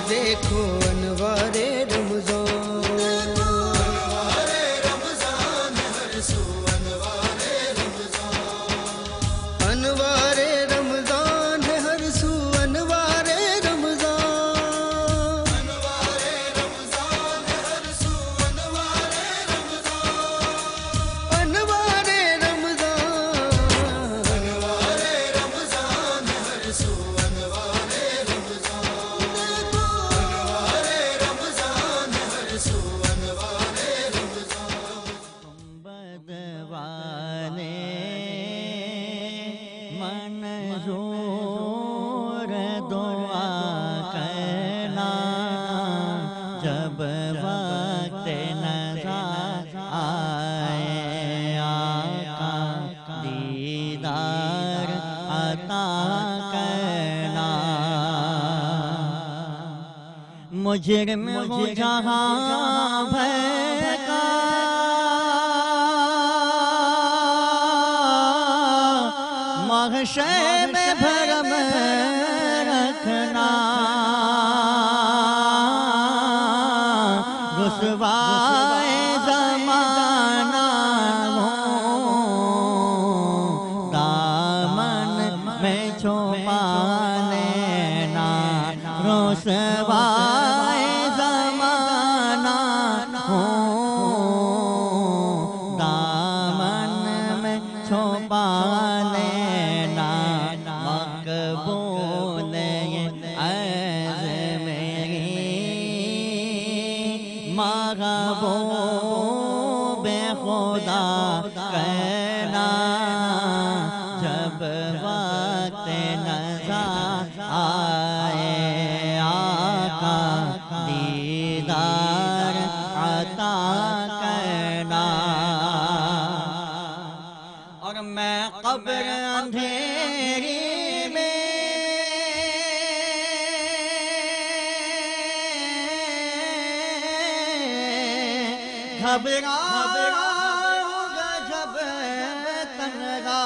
دیکھو انوار رمضان، انوار رمضان ہے ہر سو، انوار رمضان، انوار منظور دعا کرنا جب وقت نظر آئے، آقا دیدار عطا کرنا، مجرم ہوں جہاں بھر کا محشر میں بھرم رکھنا، رسوائے زمانہ ہوں، دامن میں چھپا لینا، رسوائے زمانہ ہوں، دامن میں چھپا لینا، مقبول عرض میری محبوب خدا کرنا، جب وقت نظر آئے، آقا دیدار عطا کرنا، اور میں قبر اندھیری میں گھبراؤں گا جب تنہا،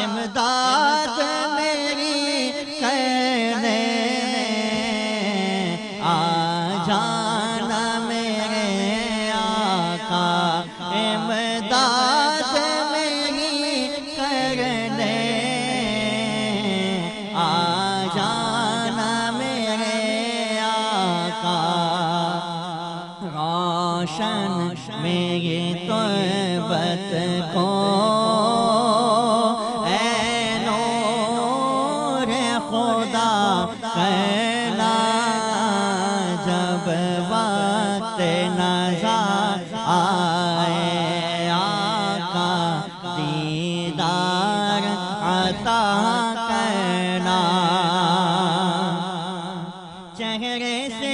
امداد میری کرنے آ جانا میرے آقا، امداد میری کرنے آ جانا میرے آقا، روشن میری تربت کو اے نور خدا کرنا، جب وقت نظر آئے، آقا دیدار عطا کرنا، چہرے سے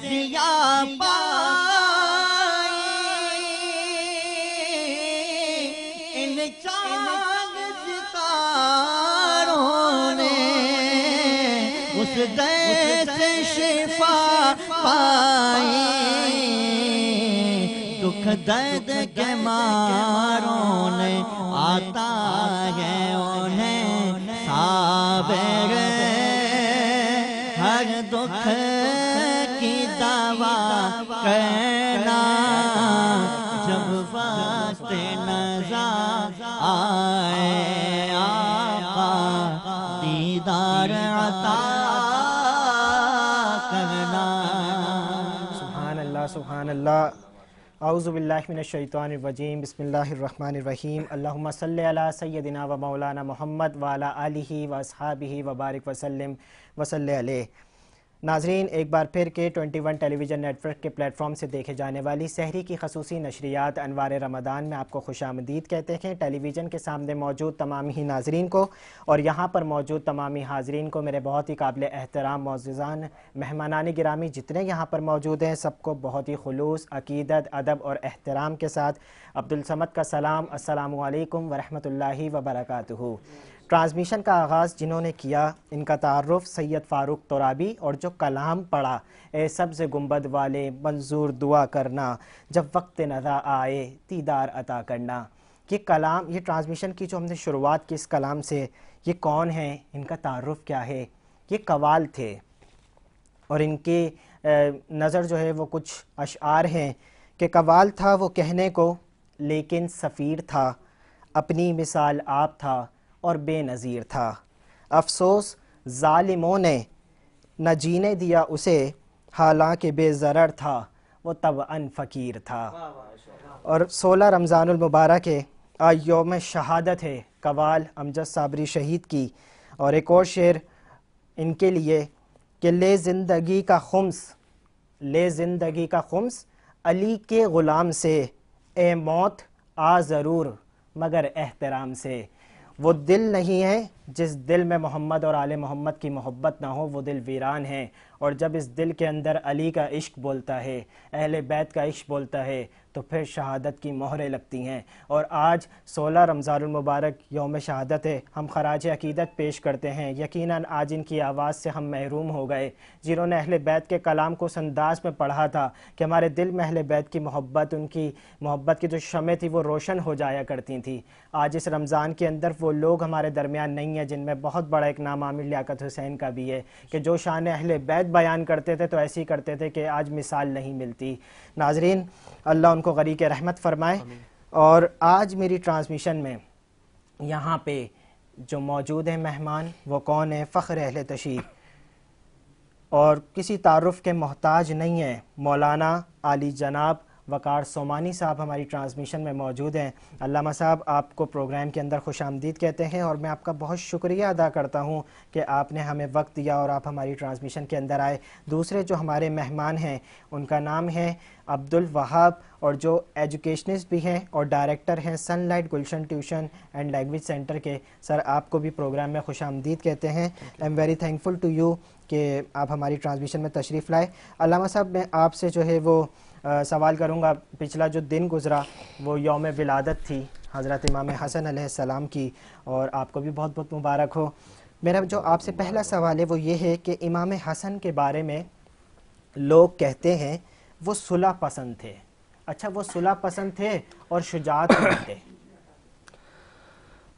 ضیاء پائی ان چاند ستاروں نے، اس درد سے شفا پائی، دکھ درد کے ماروں نے آتا ہے انہیں صابر، ہر دکھ کی دوا کرنا، جب وقت نظر آئے، آقا دیدار عطا کرنا۔ سبحان اللہ، سبحان اللہ، اعوذ باللہ من الشیطان الرجیم، بسم اللہ الرحمن الرحیم، اللہم صلی علی سیدنا و مولانا محمد وعلی آلہ و اصحابہ وبارک وسلم وصلی علیہ۔ ناظرین، ایک بار پھر کے 21 ٹیلی ویژن نیٹ ورک کے پلیٹ فارم سے دیکھے جانے والی سحری کی خصوصی نشریات انوار رمضان میں آپ کو خوش آمدید کہتے ہیں۔ ٹیلی ویژن کے سامنے موجود تمام ہی ناظرین کو اور یہاں پر موجود تمامی حاضرین کو میرے بہت ہی قابل احترام معززان مہمانان گرامی جتنے یہاں پر موجود ہیں، سب کو بہت ہی خلوص، عقیدت، ادب اور احترام کے ساتھ عبدالصمد کا سلام، السلام علیکم ورحمۃ اللہ وبرکاتہ۔ ٹرانسمیشن کا آغاز جنہوں نے کیا، ان کا تعارف سید فاروق ترابی، اور جو کلام پڑھا، اے سبز گنبد والے منظور دعا کرنا، جب وقت نظر آئے دیدار عطا کرنا۔ یہ کلام، یہ ٹرانسمیشن کی جو ہم نے شروعات کی اس کلام سے، یہ کون ہیں، ان کا تعارف کیا ہے؟ یہ قوال تھے، اور ان کی نظر جو ہے وہ کچھ اشعار ہیں کہ قوال تھا وہ کہنے کو لیکن سفیر تھا، اپنی مثال آپ تھا اور بے نظیر تھا، افسوس ظالموں نے نہ جینے دیا اسے، حالانکہ بے ضرر تھا وہ طبعاً فقیر تھا۔ اور 16 رمضان المبارک ہے، آج یوم شہادت ہے قوال امجد صابری شہید کی، اور ایک اور شعر ان کے لیے کہ لے زندگی کا خمس، لے زندگی کا خمس علی کے غلام سے، اے موت آ ضرور مگر احترام سے۔ وہ دل نہیں ہے جس دل میں محمد اور آل محمد کی محبت نہ ہو، وہ دل ویران ہے، اور جب اس دل کے اندر علی کا عشق بولتا ہے، اہل بیت کا عشق بولتا ہے، تو پھر شہادت کی مہریں لگتی ہیں۔ اور آج 16 رمضان المبارک یوم شہادت ہے، ہم خراج عقیدت پیش کرتے ہیں۔ یقیناً آج ان کی آواز سے ہم محروم ہو گئے، جنہوں نے اہل بیت کے کلام کو اس انداز میں پڑھا تھا کہ ہمارے دل میں اہل بیت کی محبت، ان کی محبت کی جو شمع تھی وہ روشن ہو جایا کرتی تھی۔ آج اس رمضان کے اندر وہ لوگ ہمارے درمیان نہیں ہیں، جن میں بہت بڑا ایک نام عامر لیاقت حسین کا بھی ہے کہ جو شان اہل بیت بیان کرتے تھے تو ایسی کرتے تھے کہ آج مثال نہیں ملتی۔ ناظرین، اللہ ان کو غریق رحمت فرمائے۔ اور آج میری ٹرانسمیشن میں یہاں پہ جو موجود ہیں مہمان، وہ کون ہیں؟ فخر اہل تشیع، اور کسی تعارف کے محتاج نہیں ہیں، مولانا عالی جناب وقار سومانی صاحب ہماری ٹرانسمیشن میں موجود ہیں۔ علامہ صاحب، آپ کو پروگرام کے اندر خوش آمدید کہتے ہیں، اور میں آپ کا بہت شکریہ ادا کرتا ہوں کہ آپ نے ہمیں وقت دیا اور آپ ہماری ٹرانسمیشن کے اندر آئے۔ دوسرے جو ہمارے مہمان ہیں ان کا نام ہے عبد الوہاب، اور جو ایجوکیشنسٹ بھی ہیں اور ڈائریکٹر ہیں sun light Gulshan tuition and language centre کے۔ سر، آپ کو بھی پروگرام میں خوش آمدید کہتے ہیں۔ I am very thankful to you کہ آپ ہماری ٹرانسمیشن میں تشریف لائے۔ علامہ صاحب، میں آپ سے جو ہے وہ سوال کروں گا، پچھلا جو دن گزرا وہ یوم ولادت تھی حضرت امام حسن علیہ السلام کی، اور آپ کو بھی بہت بہت مبارک ہو۔ میرا جو آپ سے پہلا سوال ہے وہ یہ ہے کہ امام حسن کے بارے میں لوگ کہتے ہیں وہ صلح پسند تھے۔ اچھا، وہ صلح پسند تھے اور شجاعت میں تھے؟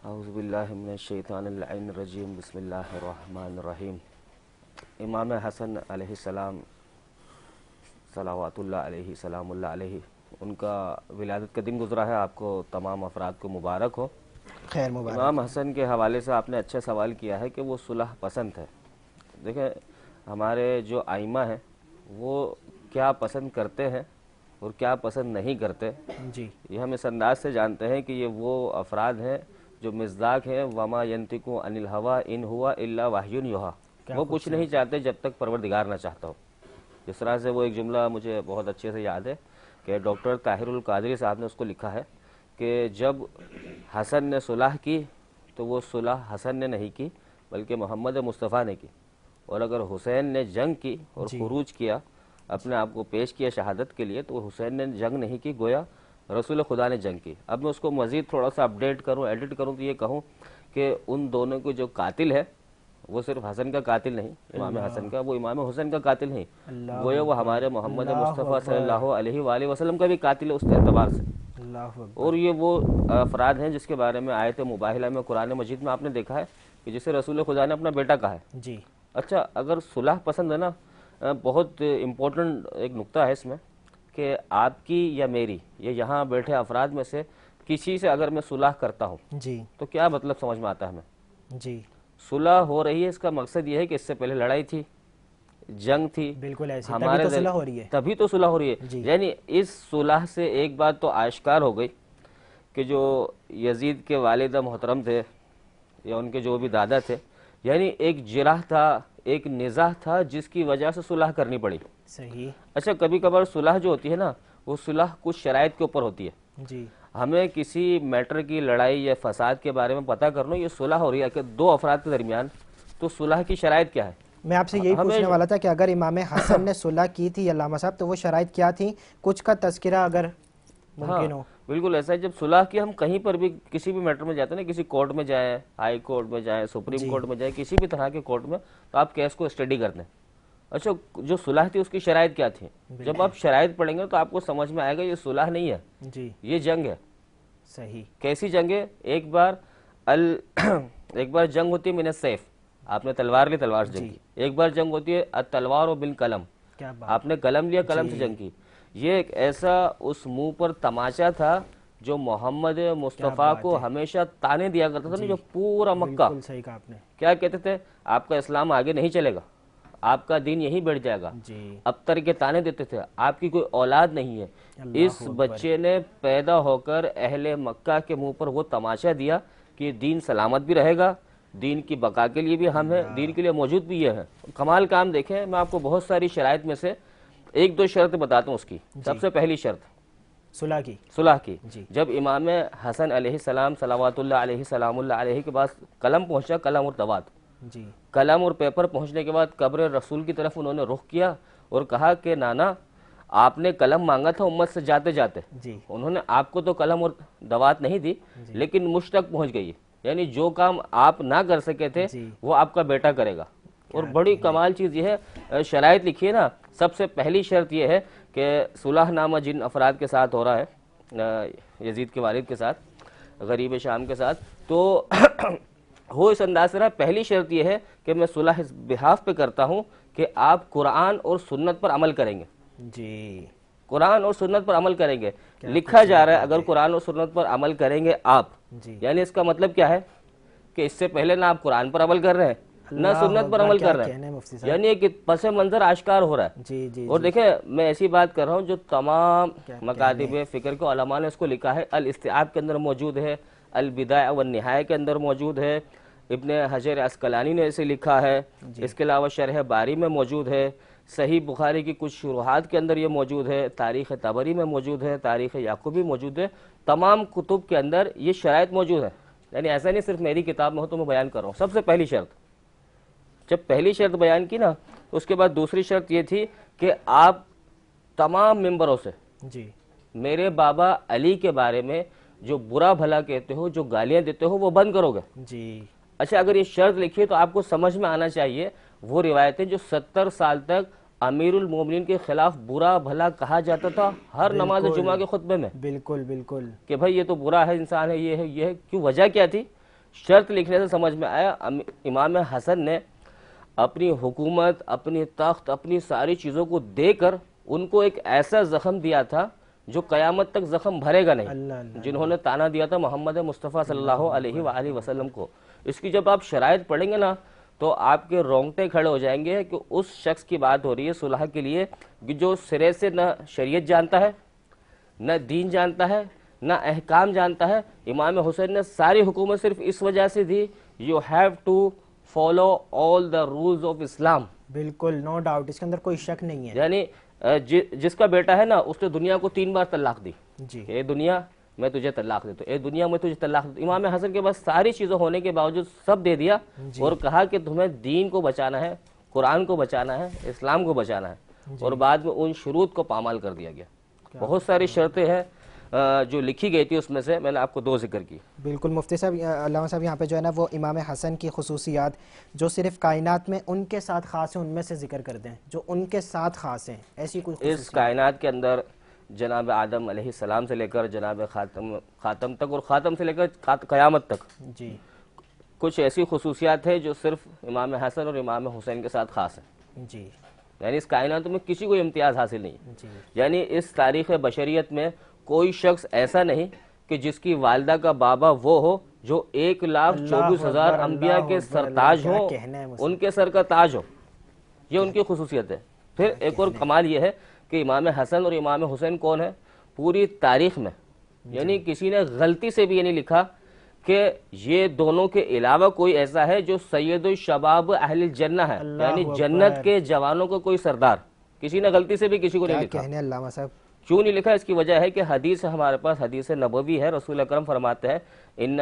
اعوذ باللہ من الشیطان اللعین الرجیم، بسم اللہ الرحمن الرحیم۔ امام حسن علیہ السلام صلوات اللہ علیہ، سلام اللہ علیہ، ان کا ولادت کا دن گزرا ہے، آپ کو تمام افراد کو مبارک ہو۔ خیر مبارک۔ امام حسن کے حوالے سے آپ نے اچھا سوال کیا ہے کہ وہ صلح پسند ہے۔ دیکھیں، ہمارے جو ائمہ ہیں وہ کیا پسند کرتے ہیں اور کیا پسند نہیں کرتے، جی، یہ ہم اس انداز سے جانتے ہیں کہ یہ وہ افراد ہیں جو مصداق ہیں وما ینطق عن الہوی ان ہوا الا وحی یوحی، وہ کچھ نہیں چاہتے جب تک پروردگار نہ چاہتا ہو۔ جس طرح سے وہ ایک جملہ مجھے بہت اچھے سے یاد ہے کہ ڈاکٹر طاہر القادری صاحب نے اس کو لکھا ہے کہ جب حسن نے صلح کی تو وہ صلح حسن نے نہیں کی بلکہ محمد مصطفیٰ نے کی، اور اگر حسین نے جنگ کی اور خروج کیا، اپنے آپ کو پیش کیا شہادت کے لیے، تو حسین نے جنگ نہیں کی، گویا رسول خدا نے جنگ کی۔ اب میں اس کو مزید تھوڑا سا اپڈیٹ کروں، ایڈٹ کروں تو یہ کہوں کہ ان دونوں کو جو قاتل ہے وہ صرف حسن کا قاتل نہیں، امام حسن کا، وہ امام حسین کا قاتل نہیں، گویا وہ ہمارے محمد مصطفیٰ صلی اللہ علیہ وآلہ وسلم کا بھی قاتل ہے اس اعتبار سے۔ اور یہ وہ افراد ہیں جس کے بارے میں آیت مباہلہ میں قرآن مجید میں آپ نے دیکھا ہے کہ جسے رسول خدا نے اپنا بیٹا کہا ہے۔ جی، اچھا، اگر صلح پسند ہے نا، بہت امپورٹنٹ ایک نقطہ ہے اس میں کہ آپ کی یا میری یا یہاں بیٹھے افراد میں سے کسی سے اگر میں صلح کرتا ہوں جی، تو کیا مطلب سمجھ میں آتا ہے ہمیں؟ جی، صلح ہو رہی ہے، اس کا مقصد یہ ہے کہ اس سے پہلے لڑائی تھی، جنگ تھی، بالکل ایسے ہمارے تبھی تو صلح ہو رہی ہے۔ تبھی تو صلح ہو رہی ہے۔ جی، یعنی اس صلح سے ایک بات تو آشکار ہو گئی کہ جو یزید کے والد محترم تھے یا ان کے جو بھی دادا تھے، یعنی ایک جرح تھا، ایک نزاع تھا جس کی وجہ سے صلح کرنی پڑی۔ صحیح۔ اچھا، کبھی کبھار صلح جو ہوتی ہے نا، وہ صلح کچھ شرائط کے اوپر ہوتی ہے۔ جی، ہمیں کسی میٹر کی لڑائی یا فساد کے بارے میں پتہ کرنا، یہ صلح ہو رہی ہے کہ دو افراد کے درمیان، تو صلح کی شرائط کیا ہے؟ میں آپ سے یہی پوچھنے والا تھا کہ اگر امام حسن نے صلح کی تھی علامہ صاحب تو وہ شرائط کیا تھیں؟ کچھ کا تذکرہ اگر ممکن ہو۔ بالکل ایسا ہے، جب صلح کی ہم کہیں پر بھی کسی بھی میٹر میں جاتے ہیں نا، کسی کورٹ میں جائیں، ہائی کورٹ میں جائیں، سپریم کورٹ میں جائیں، کسی بھی طرح کے کورٹ میں، تو آپ کیس کو اسٹڈی کرتے ہیں۔ اچھا، جو صلح تھی اس کی شرائط کیا تھی؟ جب آپ شرائط پڑھیں گے تو آپ کو سمجھ میں آئے گا یہ صلح نہیں ہے، جی، یہ جنگ ہے۔ صحیح. کیسی جنگیں؟ ایک بار جنگ ہوتی ہے من السیف، آپ نے تلوار لی، تلوار سے جنگ کی. ایک بار جنگ ہوتی ہے التلوار و بالقلم، کیا بات. آپ نے قلم لیا، قلم سے جنگ کی. یہ ایک ایسا اس منہ پر تماشا تھا جو محمد مصطفیٰ کو ہمیشہ تانے دیا کرتا تھا نا، جو پورا مکہ. بالکل صحیح کہا آپ نے. کیا کہتے تھے؟ آپ کا اسلام آگے نہیں چلے گا، آپ کا دین یہیں بیٹھ جائے گا. جی. ابتر کے تانے دیتے تھے، آپ کی کوئی اولاد نہیں ہے. اس بچے نے پیدا ہو کر اہل مکہ کے منہ پر وہ تماشا دیا کہ دین سلامت بھی رہے گا، دین کی بقا کے لیے بھی ہم ہیں، دین کے لیے موجود بھی یہ ہے. کمال کام دیکھیں، میں آپ کو بہت ساری شرائط میں سے ایک دو شرط بتاتا ہوں اس کی. سب سے پہلی شرط صلح کی. جب امام حسن علیہ السلام صلوات اللہ علیہ سلام اللہ علیہ کے پاس قلم پہنچا، قلم اور دوات، قلم اور پیپر پہنچنے کے بعد قبر رسول کی طرف انہوں نے رخ کیا اور کہا کہ نانا آپ نے قلم مانگا تھا امت سے جاتے جاتے، انہوں نے آپ کو تو قلم اور دوات نہیں دی لیکن مجھ تک پہنچ گئی. یعنی جو کام آپ نہ کر سکے تھے وہ آپ کا بیٹا کرے گا. اور بڑی کمال چیز یہ ہے، شرائط لکھیے نا. سب سے پہلی شرط یہ ہے کہ صلح نامہ جن افراد کے ساتھ ہو رہا ہے، یزید کے والد کے ساتھ، غریب شام کے ساتھ، تو ہو اس انداز سے رہا. پہلی شرط یہ ہے کہ میں صلح اس بحاف پہ کرتا ہوں کہ آپ قرآن اور سنت پر عمل کریں گے. جی. قرآن اور سنت پر عمل کریں گے. لکھا جا رہا ہے اگر قرآن اور سنت پر عمل کریں گے آپ، یعنی اس کا مطلب کیا ہے کہ اس سے پہلے نہ آپ قرآن پر عمل کر رہے ہیں نہ سنت پر عمل کر رہے ہیں. یعنی ایک پس منظر آشکار ہو رہا ہے. اور دیکھیں میں ایسی بات کر رہا ہوں جو تمام مکاتب فکر کے علماء نے اس کو لکھا ہے. الاستیعاب کے اندر موجود ہے، البدایہ والنہایہ کے اندر موجود ہے، ابن حجر عسقلانی نے اسے لکھا ہے. اس کے علاوہ شرح باری میں موجود ہے، صحیح بخاری کی کچھ شروحات کے اندر یہ موجود ہے، تاریخ طبری میں موجود ہے، تاریخ یعقوبی موجود ہے. تمام کتب کے اندر یہ شرائط موجود ہے. یعنی ایسا نہیں صرف میری کتاب میں ہو تو میں بیان کر رہا ہوں. سب سے پہلی شرط، جب پہلی شرط بیان کی نا تو اس کے بعد دوسری شرط یہ تھی کہ آپ تمام ممبروں سے میرے بابا علی کے بارے میں جو برا بھلا کہتے ہو، جو گالیاں دیتے ہو، وہ بند کرو گے. اچھا اگر یہ شرط لکھی تو آپ کو سمجھ میں آنا چاہیے وہ روایتیں جو 70 سال تک امیر المومنین کے خلاف برا بھلا کہا جاتا تھا ہر نماز جمعہ کے خطبے میں. بالکل کہ بھائی یہ تو برا ہے، انسان ہے، یہ ہے، یہ ہے. کیوں؟ وجہ کیا تھی؟ شرط لکھنے سے سمجھ میں آیا امام حسن نے اپنی حکومت، اپنی تخت، اپنی ساری چیزوں کو دے کر ان کو ایک ایسا زخم دیا تھا جو قیامت تک زخم بھرے گا نہیں. جنہوں نے تانا دیا تھا محمد مصطفیٰ صلی اللہ علیہ وآلہ وسلم کو. اس کی جب آپ شرائط پڑھیں گے نا تو آپ کے رونگٹے کھڑے ہو جائیں گے کہ اس شخص کی بات ہو رہی ہے صلح کے لیے جو سرے سے نہ شریعت جانتا ہے، نہ دین جانتا ہے، نہ احکام جانتا ہے. امام حسین نے ساری حکومت صرف اس وجہ سے دی، you have to follow all the rules of Islam. بالکل، نو ڈاؤٹ، اس کے اندر کوئی شک نہیں ہے. یعنی جس کا بیٹا ہے نا اس نے دنیا کو 3 بار طلاق دی. اے دنیا میں تجھے طلاق دیتا ہوں، اے دنیا میں تجھے طلاق دیتا ہوں. امام حسن کے پاس ساری چیزیں ہونے کے باوجود سب دے دیا اور کہا کہ تمہیں دین کو بچانا ہے، قرآن کو بچانا ہے، اسلام کو بچانا ہے. اور بعد میں ان شروط کو پامال کر دیا گیا. بہت ساری شرطیں ہیں جو لکھی گئی تھی، اس میں سے میں نے آپ کو 2 ذکر کی. بالکل مفتی صاحب، علامہ صاحب یہاں پہ جو ہے نا وہ امام حسن کی خصوصیات جو صرف کائنات میں ان کے ساتھ خاص ہیں ان میں سے ذکر کر دیں جو ان کے ساتھ خاص ہیں. ایسی کوئی اس کائنات کے اندر جناب آدم علیہ السلام سے لے کر جناب خاتم تک اور خاتم سے لے کر قیامت تک کچھ ایسی خصوصیات ہیں جو صرف امام حسن اور امام حسین کے ساتھ خاص ہیں. یعنی اس کائنات میں کسی کو امتیاز حاصل نہیں. یعنی اس تاریخ بشریت میں کوئی شخص ایسا نہیں کہ جس کی والدہ کا بابا وہ ہو جو 1,24,000 انبیاء کے سرتاج ہو، ان کے سر کا تاج ہو. یہ ان کی خصوصیت ہے. پھر ایک اور کمال یہ ہے کہ امام حسن اور امام حسین کون ہے پوری تاریخ میں، یعنی کسی نے غلطی سے بھی یہ نہیں لکھا کہ یہ دونوں کے علاوہ کوئی ایسا ہے جو سید الشباب اہل الجنہ ہے، یعنی جنت کے جوانوں کا کوئی سردار. کسی نے غلطی سے بھی کسی کو نہیں لکھا. علامہ صاحب کیوں نہیں لکھا؟ اس کی وجہ ہے کہ حدیث ہمارے پاس حدیث نبوی ہے. رسول اکرم فرماتے ہیں ان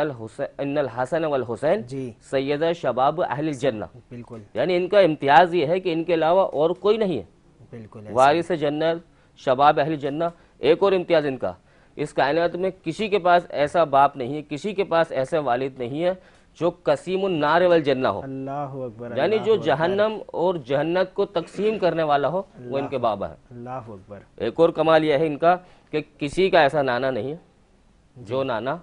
الحسن والحسین سید شباب اہل الجنہ. بالکل، یعنی ان کا امتیاز یہ ہے کہ ان کے علاوہ اور کوئی نہیں ہے. بالکل وارث جنت، شباب اہل جنہ. ایک اور امتیاز ان کا، اس کائنات میں کسی کے پاس ایسا باپ نہیں ہے، کسی کے پاس ایسا والد نہیں ہے جو قسیم النار والجنہ ہو. اللہ اکبر. یعنی جو جہنم اور جنت کو تقسیم کرنے والا ہو وہ ان کے بابا ہے. اللہ اکبر. ایک اور کمال یہ ہے ان کا کہ کسی کا ایسا نانا نہیں ہے جو نانا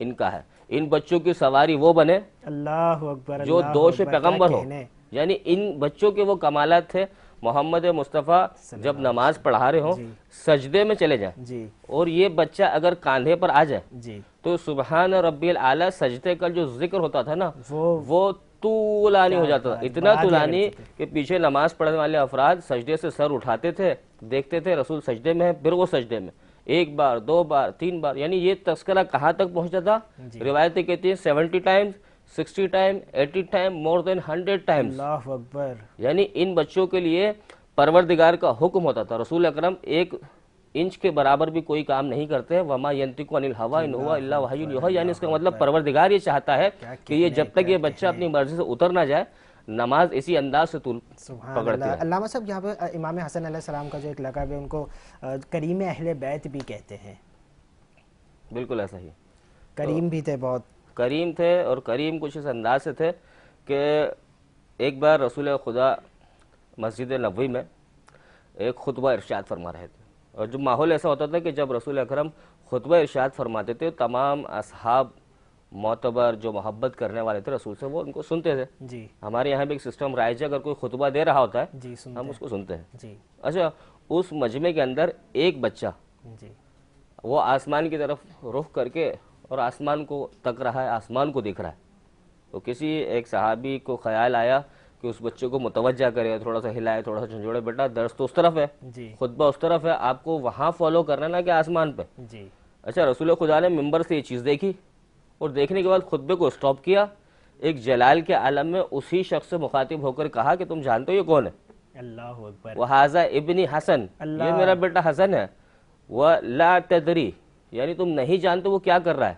ان کا ہے. ان بچوں کی سواری وہ بنے اللہ اکبر، جو اللہ دوش اکبر، پیغمبر کیا ہو. کہنے. یعنی ان بچوں کے وہ کمالات تھے. محمد مصطفیٰ جب نماز پڑھا رہے ہوں سجدے میں چلے جائیں جی اور یہ بچہ اگر کاندھے پر آ جائے جی تو سبحان ربی الاعلیٰ سجدے کا جو ذکر ہوتا تھا نا وہ وہ طولانی ہو جاتا تھا. اتنا طولانی کہ پیچھے نماز پڑھنے والے افراد سجدے سے سر اٹھاتے تھے, دیکھتے تھے رسول سجدے میں ہے, پھر وہ سجدے میں ایک بار, دو بار, تین بار. یعنی یہ تذکرہ کہاں تک پہنچتا تھا؟ روایتیں کہتی ہیں 70 ٹائمز, 60 ٹائم, 80 ٹائم, مور دین 100 ٹائمز. اللہ اکبر. یعنی ان بچوں کے لیے پروردگار کا حکم ہوتا تھا. رسول اکرم 1 انچ کے برابر بھی کوئی کام نہیں کرتے. وما ینطق عن الہوی ان ہوا الا وحی یوحی. یعنی اس کا مطلب پروردگار یہ چاہتا ہے کہ یہ جب تک یہ بچہ اپنی مرضی سے اتر نہ جائے نماز اسی انداز سے طول پکڑتے ہیں. علامہ صاحب یہاں پہ امام حسن علیہ السلام کا جو ایک لقب ہے ان کو کریم اہل بیت بھی کہتے ہیں. بالکل ایسا ہی کریم بھی تھے, بہت کریم تھے. اور کریم کچھ اس انداز سے تھے کہ ایک بار رسول خدا مسجد نبوی میں ایک خطبہ ارشاد فرما رہے تھے, اور جو ماحول ایسا ہوتا تھا کہ جب رسول اکرم خطبہ ارشاد فرماتے تھے تمام اصحاب معتبر جو محبت کرنے والے تھے رسول سے وہ ان کو سنتے تھے. جی ہمارے یہاں بھی ایک سسٹم رائج ہے, اگر کوئی خطبہ دے رہا ہوتا ہے جی ہم اس کو سنتے ہیں. جی اچھا, اس مجمع کے اندر ایک بچہ جی وہ آسمان کی طرف رخ کر کے اور آسمان کو تک رہا ہے, آسمان کو دیکھ رہا ہے. تو کسی ایک صحابی کو خیال آیا کہ اس بچے کو متوجہ کرے, تھوڑا سا ہلائے, تھوڑا سا جھنجھوڑے, بیٹا درس تو اس طرف ہے, جی خطبہ اس طرف ہے, آپ کو وہاں فالو کرنا نا کہ آسمان پہ. جی اچھا, رسول خدا نے ممبر سے یہ چیز دیکھی اور دیکھنے کے بعد خطبے کو سٹاپ کیا. ایک جلال کے عالم میں اسی شخص سے مخاطب ہو کر کہا کہ تم جانتے ہو یہ کون ہے؟ اللہ اکبر. وَهَذَا ابنی حسن, یہ میرا بیٹا حسن ہے. وَلَا تَدْرِي, یعنی تم نہیں جانتے وہ کیا کر رہا ہے.